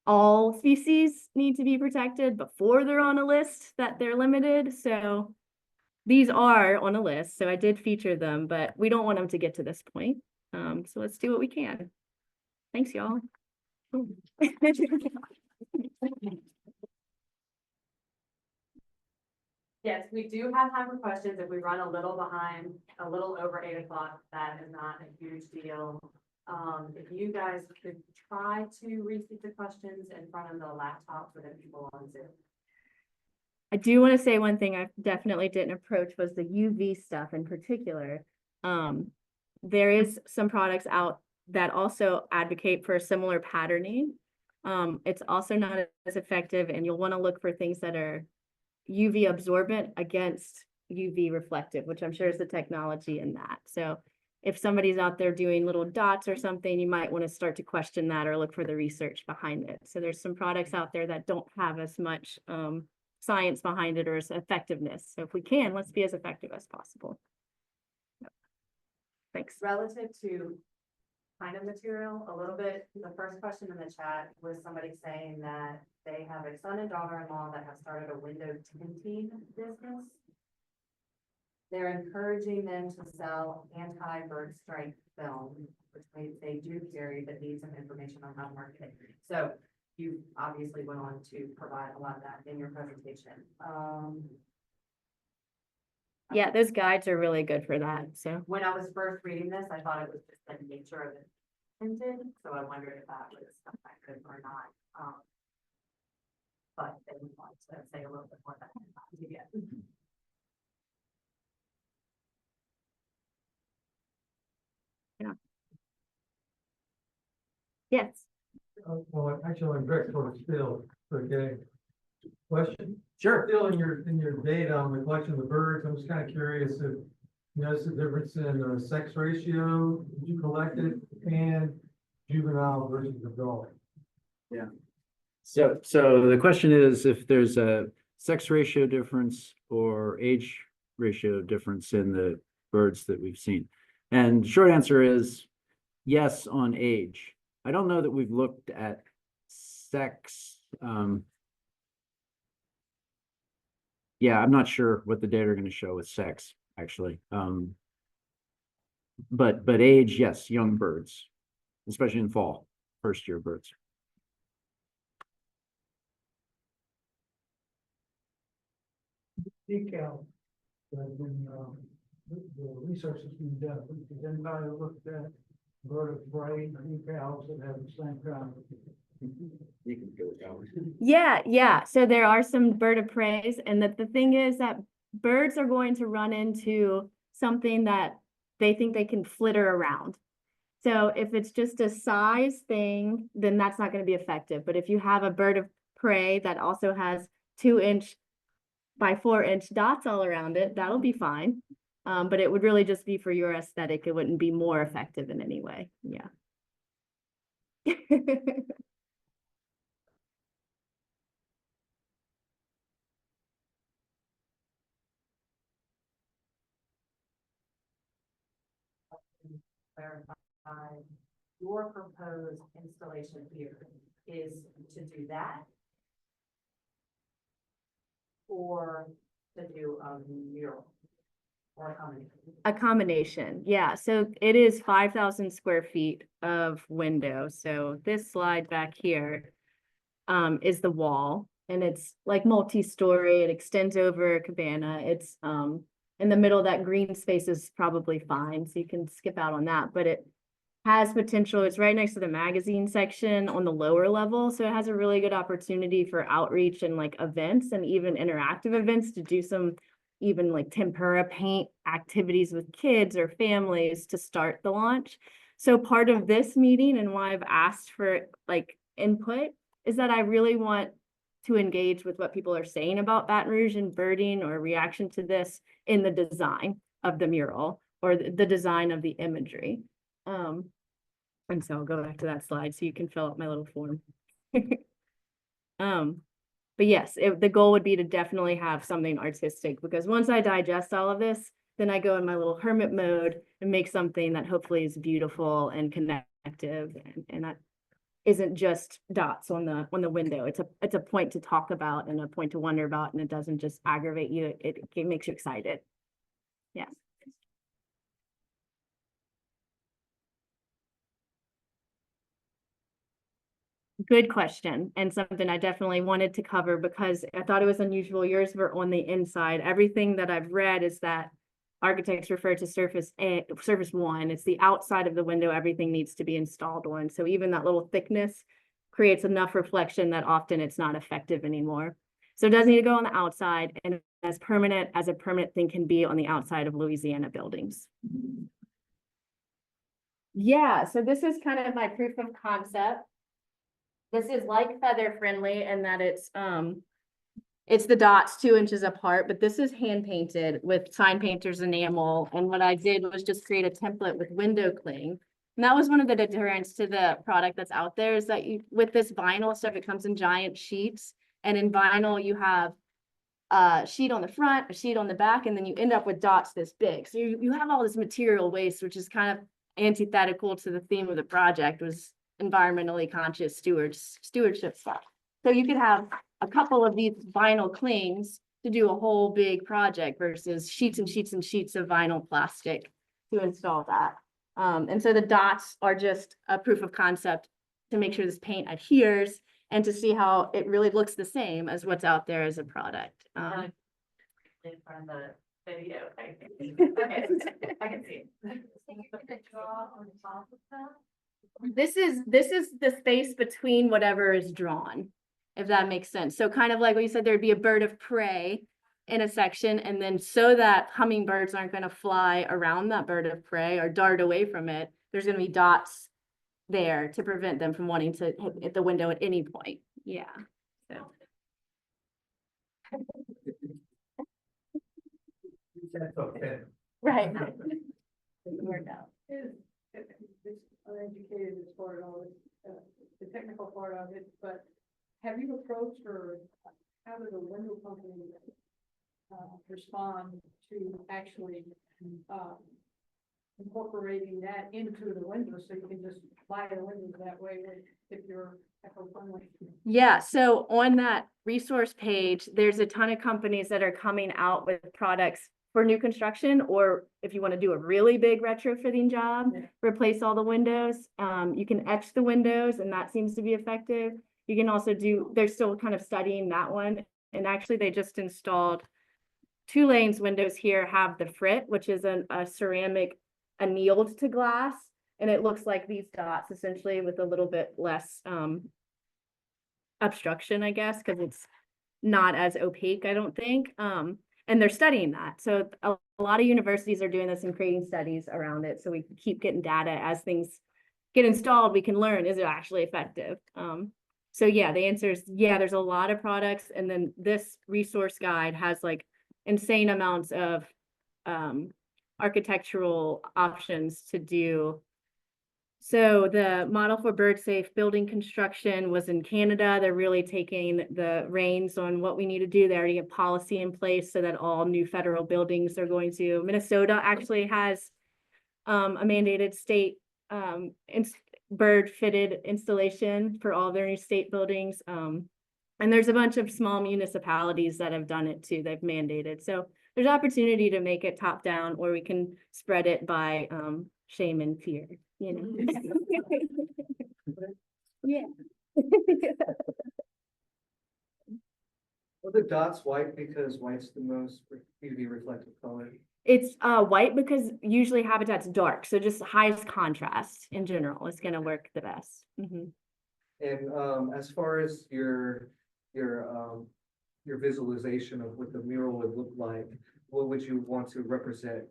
all species need to be protected before they're on a list that they're limited. So these are on a list. So I did feature them, but we don't want them to get to this point. So let's do what we can. Thanks, y'all. Yes, we do have time for questions. If we run a little behind, a little over 8 o'clock, that is not a huge deal. If you guys could try to repeat the questions in front of the laptop for the people on Zoom. I do want to say one thing I definitely didn't approach was the UV stuff in particular. There is some products out that also advocate for similar patterning. It's also not as effective, and you'll want to look for things that are UV absorbent against UV reflective, which I'm sure is the technology in that. So if somebody's out there doing little dots or something, you might want to start to question that or look for the research behind it. So there's some products out there that don't have as much science behind it or as effectiveness. So if we can, let's be as effective as possible. Yep. Thanks. Relative to kind of material, a little bit, the first question in the chat was somebody saying that they have a son and daughter-in-law that have started a window tinting business. They're encouraging them to sell anti-bird strike film, which they do carry, but need some information on how to market it. So you obviously went on to provide a lot of that in your presentation. Yeah, those guides are really good for that. So When I was first reading this, I thought it was just the nature of it tinted, so I wondered if that was effective or not. But they would want to say a little bit more about that. Yeah. yeah. Yes. Well, actually, I'm direct towards Phil, okay. Question? Sure. Still in your data on the collection of the birds, I'm just kind of curious if you notice the difference in the sex ratio you collected and juvenile versus adult. Yeah. So the question is if there's a sex ratio difference or age ratio difference in the birds that we've seen. And short answer is yes on age. I don't know that we've looked at sex. Yeah, I'm not sure what the data are going to show with sex, actually. But age, yes, young birds, especially in fall, first year birds. Decal, that when, the research has been done, has anybody looked at bird of prey decals that have the same kind of? You can go down. Yeah. So there are some bird of preys, and the thing is that birds are going to run into something that they think they can flitter around. So if it's just a size thing, then that's not going to be effective. But if you have a bird of prey that also has 2-inch by 4-inch dots all around it, that'll be fine. But it would really just be for your aesthetic. It wouldn't be more effective in any way. Yeah. Clarify, your proposed installation here is to do that? Or to do a mural? Or a combination? A combination, yeah. So it is 5,000 square feet of window. So this slide back here is the wall, and it's like multi-story. It extends over a cabana. It's in the middle, that green space is probably fine, so you can skip out on that, but it has potential. It's right next to the magazine section on the lower level, so it has a really good opportunity for outreach and like events and even interactive events to do some even like tempera paint activities with kids or families to start the launch. So part of this meeting and why I've asked for like input is that I really want to engage with what people are saying about Baton Rouge and birding or reaction to this in the design of the mural or the design of the imagery. And so I'll go back to that slide so you can fill out my little form. But yes, the goal would be to definitely have something artistic, because once I digest all of this, then I go in my little hermit mode and make something that hopefully is beautiful and connective, and that isn't just dots on the window. It's a point to talk about and a point to wonder about, and it doesn't just aggravate you. It makes you excited. Yeah. Good question, and something I definitely wanted to cover because I thought it was unusual. Yours were on the inside. Everything that I've read is that architects refer to surface one. It's the outside of the window everything needs to be installed on. So even that little thickness creates enough reflection that often it's not effective anymore. So it does need to go on the outside, and as permanent as a permanent thing can be on the outside of Louisiana buildings. Yeah, so this is kind of my proof of concept. This is like feather friendly in that it's the dots 2 inches apart, but this is hand painted with sign painter's enamel. And what I did was just create a template with window cling. And that was one of the deterrents to the product that's out there, is that you, with this vinyl stuff, it comes in giant sheets. And in vinyl, you have a sheet on the front, a sheet on the back, and then you end up with dots this big. So you have all this material waste, which is kind of antithetical to the theme of the project, was environmentally conscious stewardship stuff. So you could have a couple of these vinyl clings to do a whole big project versus sheets and sheets and sheets of vinyl plastic to install that. And so the dots are just a proof of concept to make sure this paint adheres and to see how it really looks the same as what's out there as a product. In front of the video. Okay, I can see it. This is the space between whatever is drawn, if that makes sense. So kind of like what you said, there'd be a bird of prey in a section, and then so that hummingbirds aren't going to fly around that bird of prey or dart away from it, there's going to be dots there to prevent them from wanting to hit the window at any point. Yeah. So. That's okay. Right. Work out. Uneducated as far as all this, the technical part of it, but have you approached or how did the window company respond to actually incorporating that into the windows so you can just buy the windows that way if you're eco-friendly? Yeah, so on that resource page, there's a ton of companies that are coming out with products for new construction, or if you want to do a really big retrofitting job, Yeah. replace all the windows. You can etch the windows and that seems to be effective. You can also they're still kind of studying that one. And actually they just installed 2 lanes windows here have the frit, which is a ceramic annealed to glass. And it looks like these dots essentially with a little bit less obstruction, I guess, because it's not as opaque, I don't think. And they're studying that. So a lot of universities are doing this and creating studies around it. So we keep getting data as things get installed, we can learn, is it actually effective? So yeah, the answer is yeah, there's a lot of products. And then this resource guide has like insane amounts of architectural options to do. So the model for bird safe building construction was in Canada. They're really taking the reins on what we need to do there to get policy in place so that all new federal buildings are going to. Minnesota actually has a mandated state bird fitted installation for all their new state buildings. And there's a bunch of small municipalities that have done it too. They've mandated. So there's opportunity to make it top down, or we can spread it by shame and fear, you know. Yeah. Are the dots white because white's the most UV reflective color? It's white because usually habitat's dark, so just highest contrast in general is going to work the best. And as far as your visualization of what the mural would look like, what would you want to represent?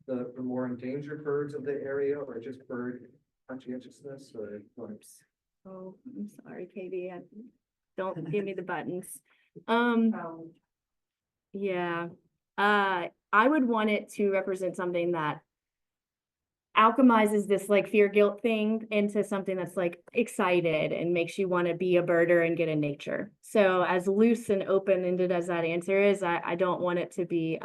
The more endangered birds of the area, or just bird conscientiousness, or what? Oh, I'm sorry, Katie. Don't give me the buttons. Yeah. I would want it to represent something that alchemizes this like fear guilt thing into something that's like excited and makes you want to be a birder and get in nature. So as loose and open-ended as that answer is, I don't want it to be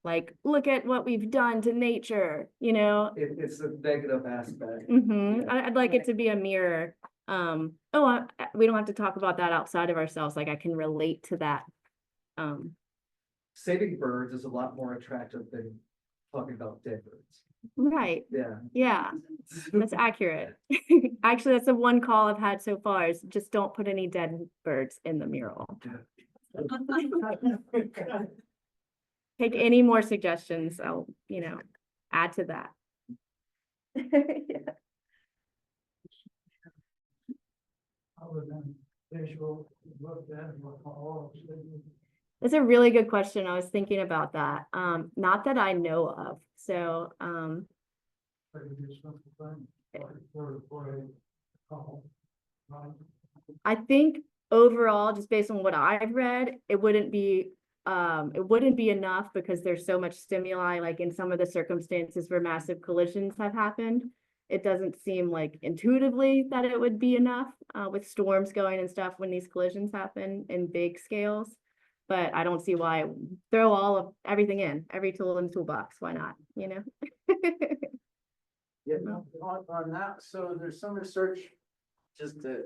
like, look at what we've done to nature, you know? It's a negative aspect. Mm-hmm. Yeah. I'd like it to be a mirror. We don't have to talk about that outside of ourselves. Like I can relate to that. Saving birds is a lot more attractive than talking about dead birds. Right. Yeah. Yeah, that's accurate. Actually, that's the one call I've had so far is just don't put any dead birds in the mural. Take any more suggestions, I'll, add to that. Other than visual, look at what all. That's a really good question. I was thinking about that. Not that I know of. So, I think overall, just based on what I've read, it wouldn't be enough because there's so much stimuli, like in some of the circumstances where massive collisions have happened. It doesn't seem like intuitively that it would be enough with storms going and stuff when these collisions happen in big scales. But I don't see why. Throw all of everything in, every tool in the toolbox. Why not? Yeah. On that, so there's some research just to.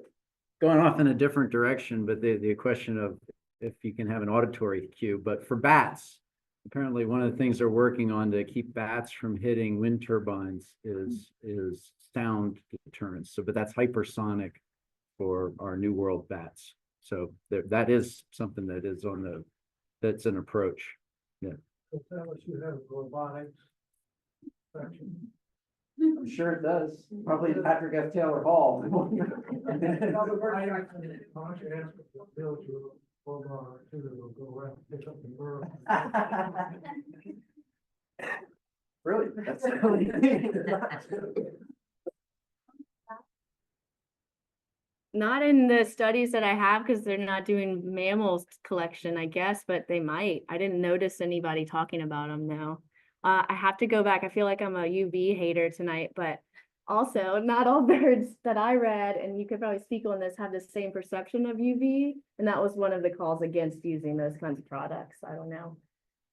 Going off in a different direction, but the question of if you can have an auditory cue, but for bats, apparently one of the things they're working on to keep bats from hitting wind turbines is sound deterrence. So, but that's hypersonic for our New World bats. So that is something that is that's an approach. Yeah. So tell us you have robotics section. I'm sure it does. Probably Patrick F. Taylor Hall. Why don't you ask the build your robot to go around and pick up the bird? Really? That's really. Not in the studies that I have because they're not doing mammals collection, I guess, but they might. I didn't notice anybody talking about them now. I have to go back. I feel like I'm a UV hater tonight, but Also, not all birds that I read, and you could probably speak on this, have the same perception of UV. And that was one of the calls against using those kinds of products. I don't know.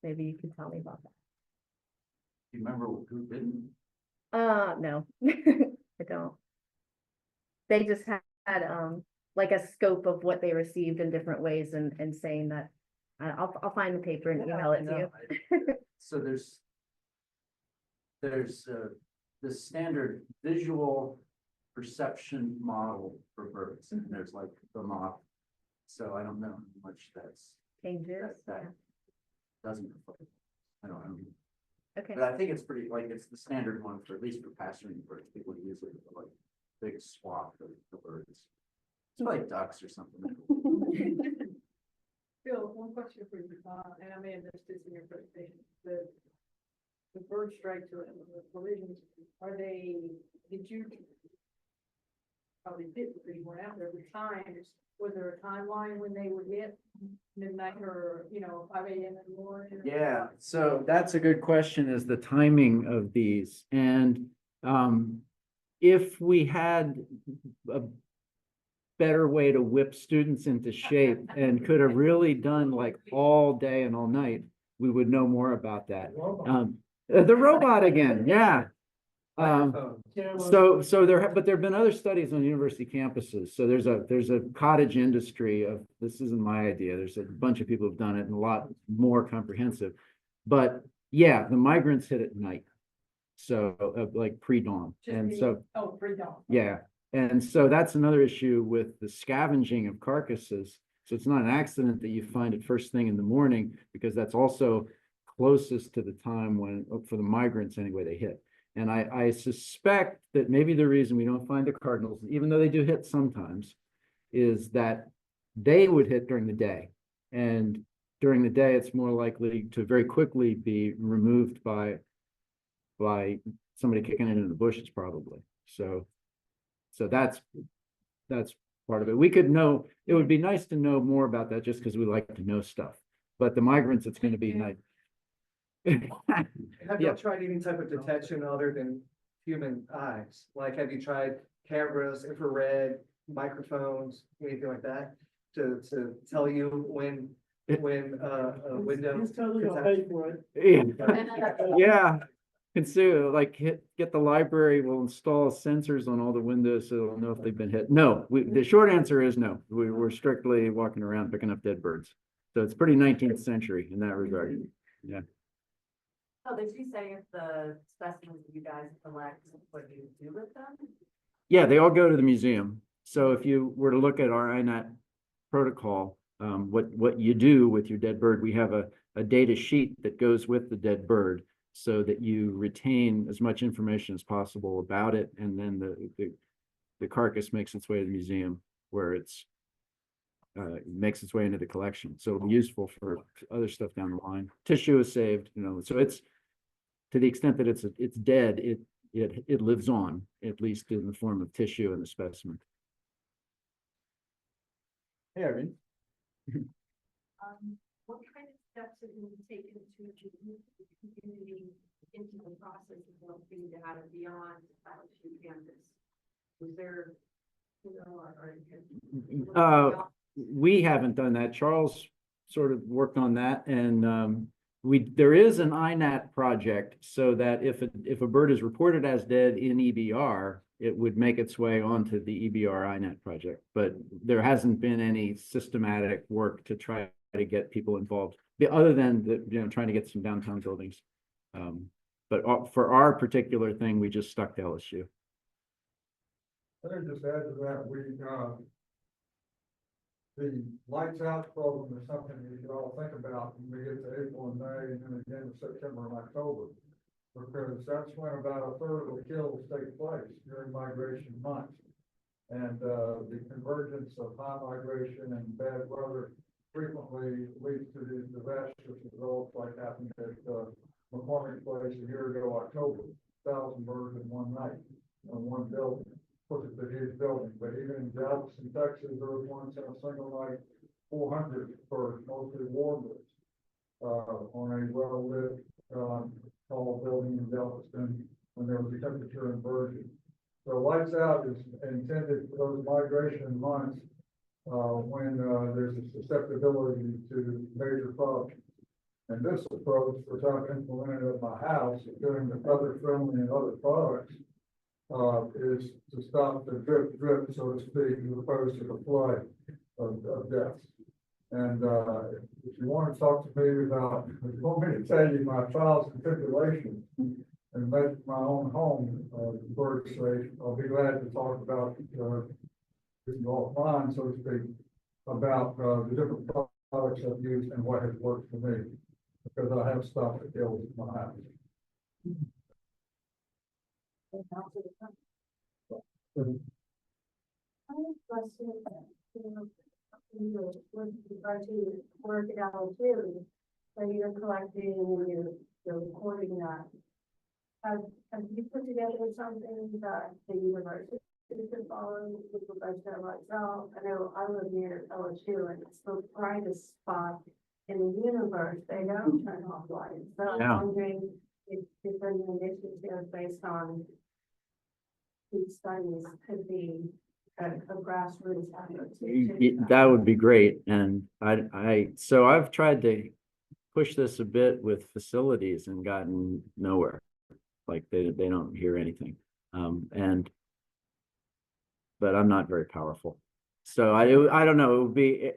Maybe you can tell me about that. You remember who didn't? No, I don't. They just had like a scope of what they received in different ways and saying that, I'll find the paper and email it to you. So there's the standard visual perception model for birds, and there's like the model. So I don't know how much that's, Changes, that doesn't, I don't know. okay. But I think it's pretty, like, it's the standard one for, at least for pasturing birds, people use it for like big swath of the birds. It's like ducks or something. Bill, one question for you, and I may have missed this in your presentation, the bird strikes or the collisions, are they, did you? Probably did, because you weren't out there at the times, was there a timeline when they would hit midnight or, 5 a.m. in the morning? Yeah, so that's a good question, is the timing of these. And if we had a better way to whip students into shape and could have really done like all day and all night, we would know more about that. The robot again, yeah. So but there have been other studies on university campuses. So there's a cottage industry of, this isn't my idea. There's a bunch of people who've done it and a lot more comprehensive. But yeah, the migrants hit at night. So like pre-dawn. And so, Oh, pre-dawn. yeah. And so that's another issue with the scavenging of carcasses. So it's not an accident that you find it first thing in the morning, because that's also closest to the time when, for the migrants anyway, they hit. And I suspect that maybe the reason we don't find the cardinals, even though they do hit sometimes, is that they would hit during the day. And during the day, it's more likely to very quickly be removed by somebody kicking it in the bushes, probably. So that's part of it. We could know, it would be nice to know more about that, just because we like to know stuff. But the migrants, it's going to be nice. Have you Yeah. tried any type of detection other than human eyes? Like, have you tried cameras, infrared, microphones, anything like that? To tell you when a window. He's totally gonna pay for it. Yeah, like get the library, will install sensors on all the windows so they'll know if they've been hit. No, the short answer is no. We're strictly walking around picking up dead birds. So it's pretty 19th century in that regard. Yeah. Oh, did you say if the specimens you guys collect, what do you do with them? Yeah, they all go to the museum. So if you were to look at our INAT protocol, what you do with your dead bird, we have a data sheet that goes with the dead bird, so that you retain as much information as possible about it, and then the carcass makes its way to the museum, where it's makes its way into the collection. So it'll be useful for other stuff down the line. Tissue is saved, so it's, to the extent that it's dead, it lives on, at least in the form of tissue in the specimen. Hey, Irene. What kind of steps have you taken to move the community into the process of developing data beyond LSU campus? Was there, We haven't done that. Charles sort of worked on that, and there is an INAT project, so that if a bird is reported as dead in EBR, it would make its way onto the EBR INAT project. But there hasn't been any systematic work to try to get people involved, other than trying to get some downtown buildings. But for our particular thing, we just stuck to LSU. Let me just add to that, the lights out program is something you should all think about when we get to April and May, and then again in September and October. Because that's when about a third of the kills take place during migration months. And the convergence of high migration and bad weather frequently leads to these disastrous results, like happened at McCormick Place a year ago, October. 1,000 birds in one night in one building. Of course, it's a huge building, but even in Galveston, Texas, there was once in a single night 400 birds, mostly warblers, on a well-lit tall building in Galveston when there was a temperature inversion. So lights out is intended for those migration months, when, there's a susceptibility to major problems. And this approach, which I've implemented at my house, doing the other friendly and other products, is to stop the drip, so to speak, as opposed to the flood of deaths. And, if you want to talk to me about, if you want me to tell you my trials and tribulations and make my own home, bird safe, I'll be glad to talk about, offline, so to speak, about, the different products I've used and what has worked for me, because I have stuff that kills my house. I have a question, with regard to work it out too. So you're collecting and you're recording that. Have you put together something that the university could follow with regards to lights out? I know I live near LSU and it's the brightest spot in the universe. They don't turn off lights. So I'm Yeah. wondering if different initiatives based on these studies could be a grassroots effort to. That would be great. And so I've tried to push this a bit with facilities and gotten nowhere. Like they don't hear anything. But I'm not very powerful. So I don't know, it would be,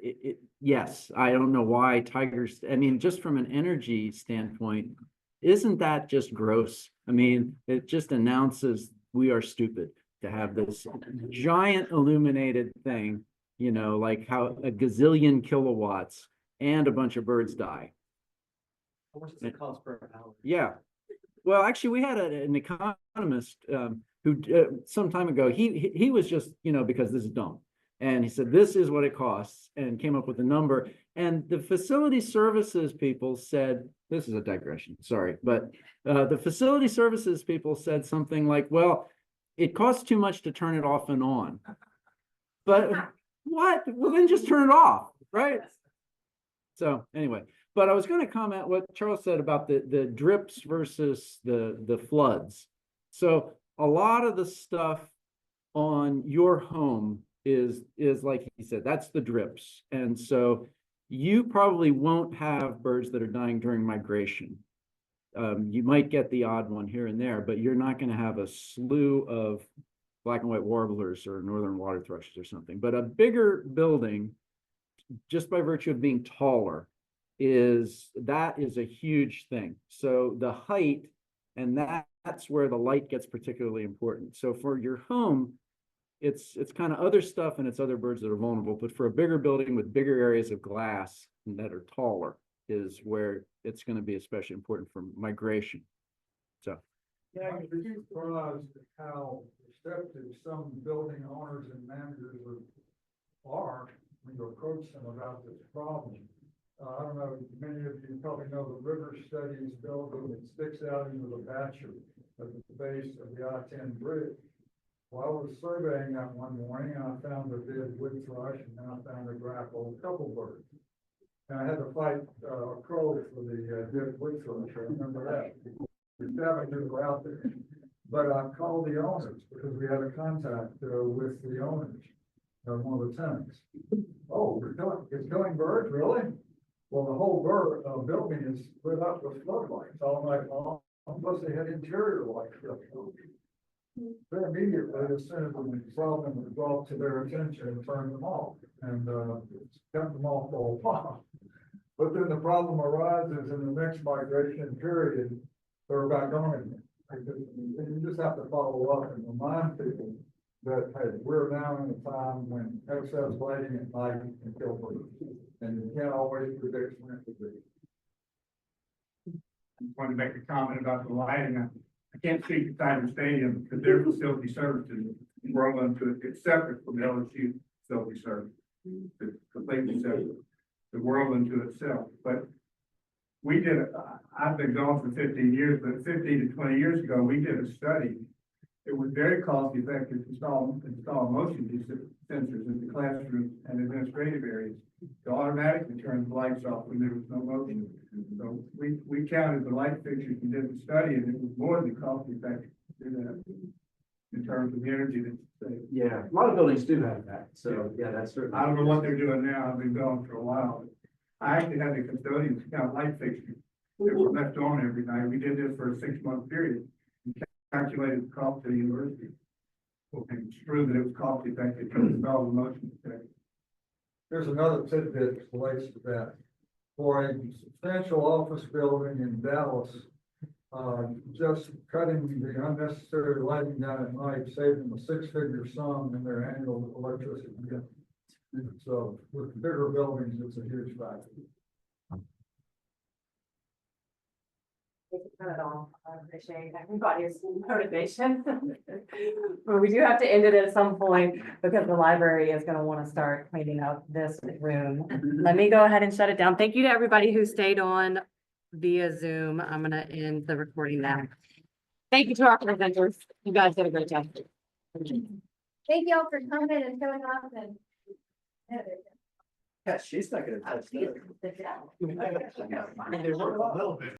yes, I don't know why tigers, I mean, just from an energy standpoint, isn't that just gross? I mean, it just announces we are stupid to have this giant illuminated thing, you know, like how a gazillion kilowatts and a bunch of birds die. How much does it cost per hour? Yeah. Well, actually, we had an economist who some time ago, he was just, you know, because this is dumb. And he said, this is what it costs, and came up with a number. And the facility services people said, this is a digression, sorry, but the facility services people said something like, well, it costs too much to turn it off and on. But what? Well, then just turn it off, right? So anyway, but I was going to comment what Charles said about the drips versus the floods. So a lot of the stuff on your home is like he said, that's the drips. And so you probably won't have birds that are dying during migration. You might get the odd one here and there, but you're not going to have a slew of black and white warblers or northern water thrushes or something. But a bigger building, just by virtue of being taller, is a huge thing. So the height, and that's where the light gets particularly important. So for your home, it's kind of other stuff and it's other birds that are vulnerable. But for a bigger building with bigger areas of glass that are taller is where it's going to be especially important for migration. So Yeah, I'd be surprised at how receptive some building owners and managers are when you approach them about this problem. I don't know, many of you probably know the River Studies building that sticks out into the Batcher at the base of the I-10 bridge. Well, I was surveying that one morning and I found a dead wood thrush and then I found a grapple, a couple birds. And I had to fight a crow for the dead wood thrush. I remember that. The scavengers were out there. But I called the owners because we had a contact with the owners of one of the tenants. Oh, it's killing birds, really? Well, the whole building is lit up with floodlights. So I'm like, oh, plus they had interior lights. They immediately, as soon as the problem was brought to their attention, turned them off and kept them off for a while. But then the problem arises in the next migration period, they're back on again. And you just have to follow up and remind people that, hey, we're now in a time when excess lighting at night can kill birds. And you can't always predict when it will be. I just wanted to make a comment about the lighting. I can't speak to Tiger Stadium because their facility services roll into it. It's separate from the LSU facility service. It's completely separate. The world into itself. But we did, I've been gone for 15 years, but 15 to 20 years ago, we did a study. It was very cost effective to install motion sensors in the classrooms and administrative areas to automatically turn the lights off when there was no motion. So we counted the light fixtures and did the study, and it was more than cost effective to do that. in terms of the energy that's saved. Yeah, a lot of buildings do have that, so, yeah, that's certainly. I don't know what they're doing now, I've been gone for a while. I actually had the custodians count light fixtures that were left on every night. We did this for a 6-month period. And calculated the cost to the university. And it's true that it was cost effective to install the motion detector. Here's another tidbit that relates to that. For a substantial office building in Dallas, just cutting the unnecessary lighting down at night saved them a 6-figure sum in their annual electricity bill. So with bigger buildings, it's a huge factor. Not at all. I appreciate everybody's motivation. But we do have to end it at some point because the library is going to want to start cleaning up this room. Let me go ahead and shut it down. Thank you to everybody who stayed on via Zoom. I'm going to end the recording now. Thank you to our presenters. You guys did a great job. Thank y'all for coming and showing up and. Yeah, she's not gonna touch that. Sit down. They work a little bit.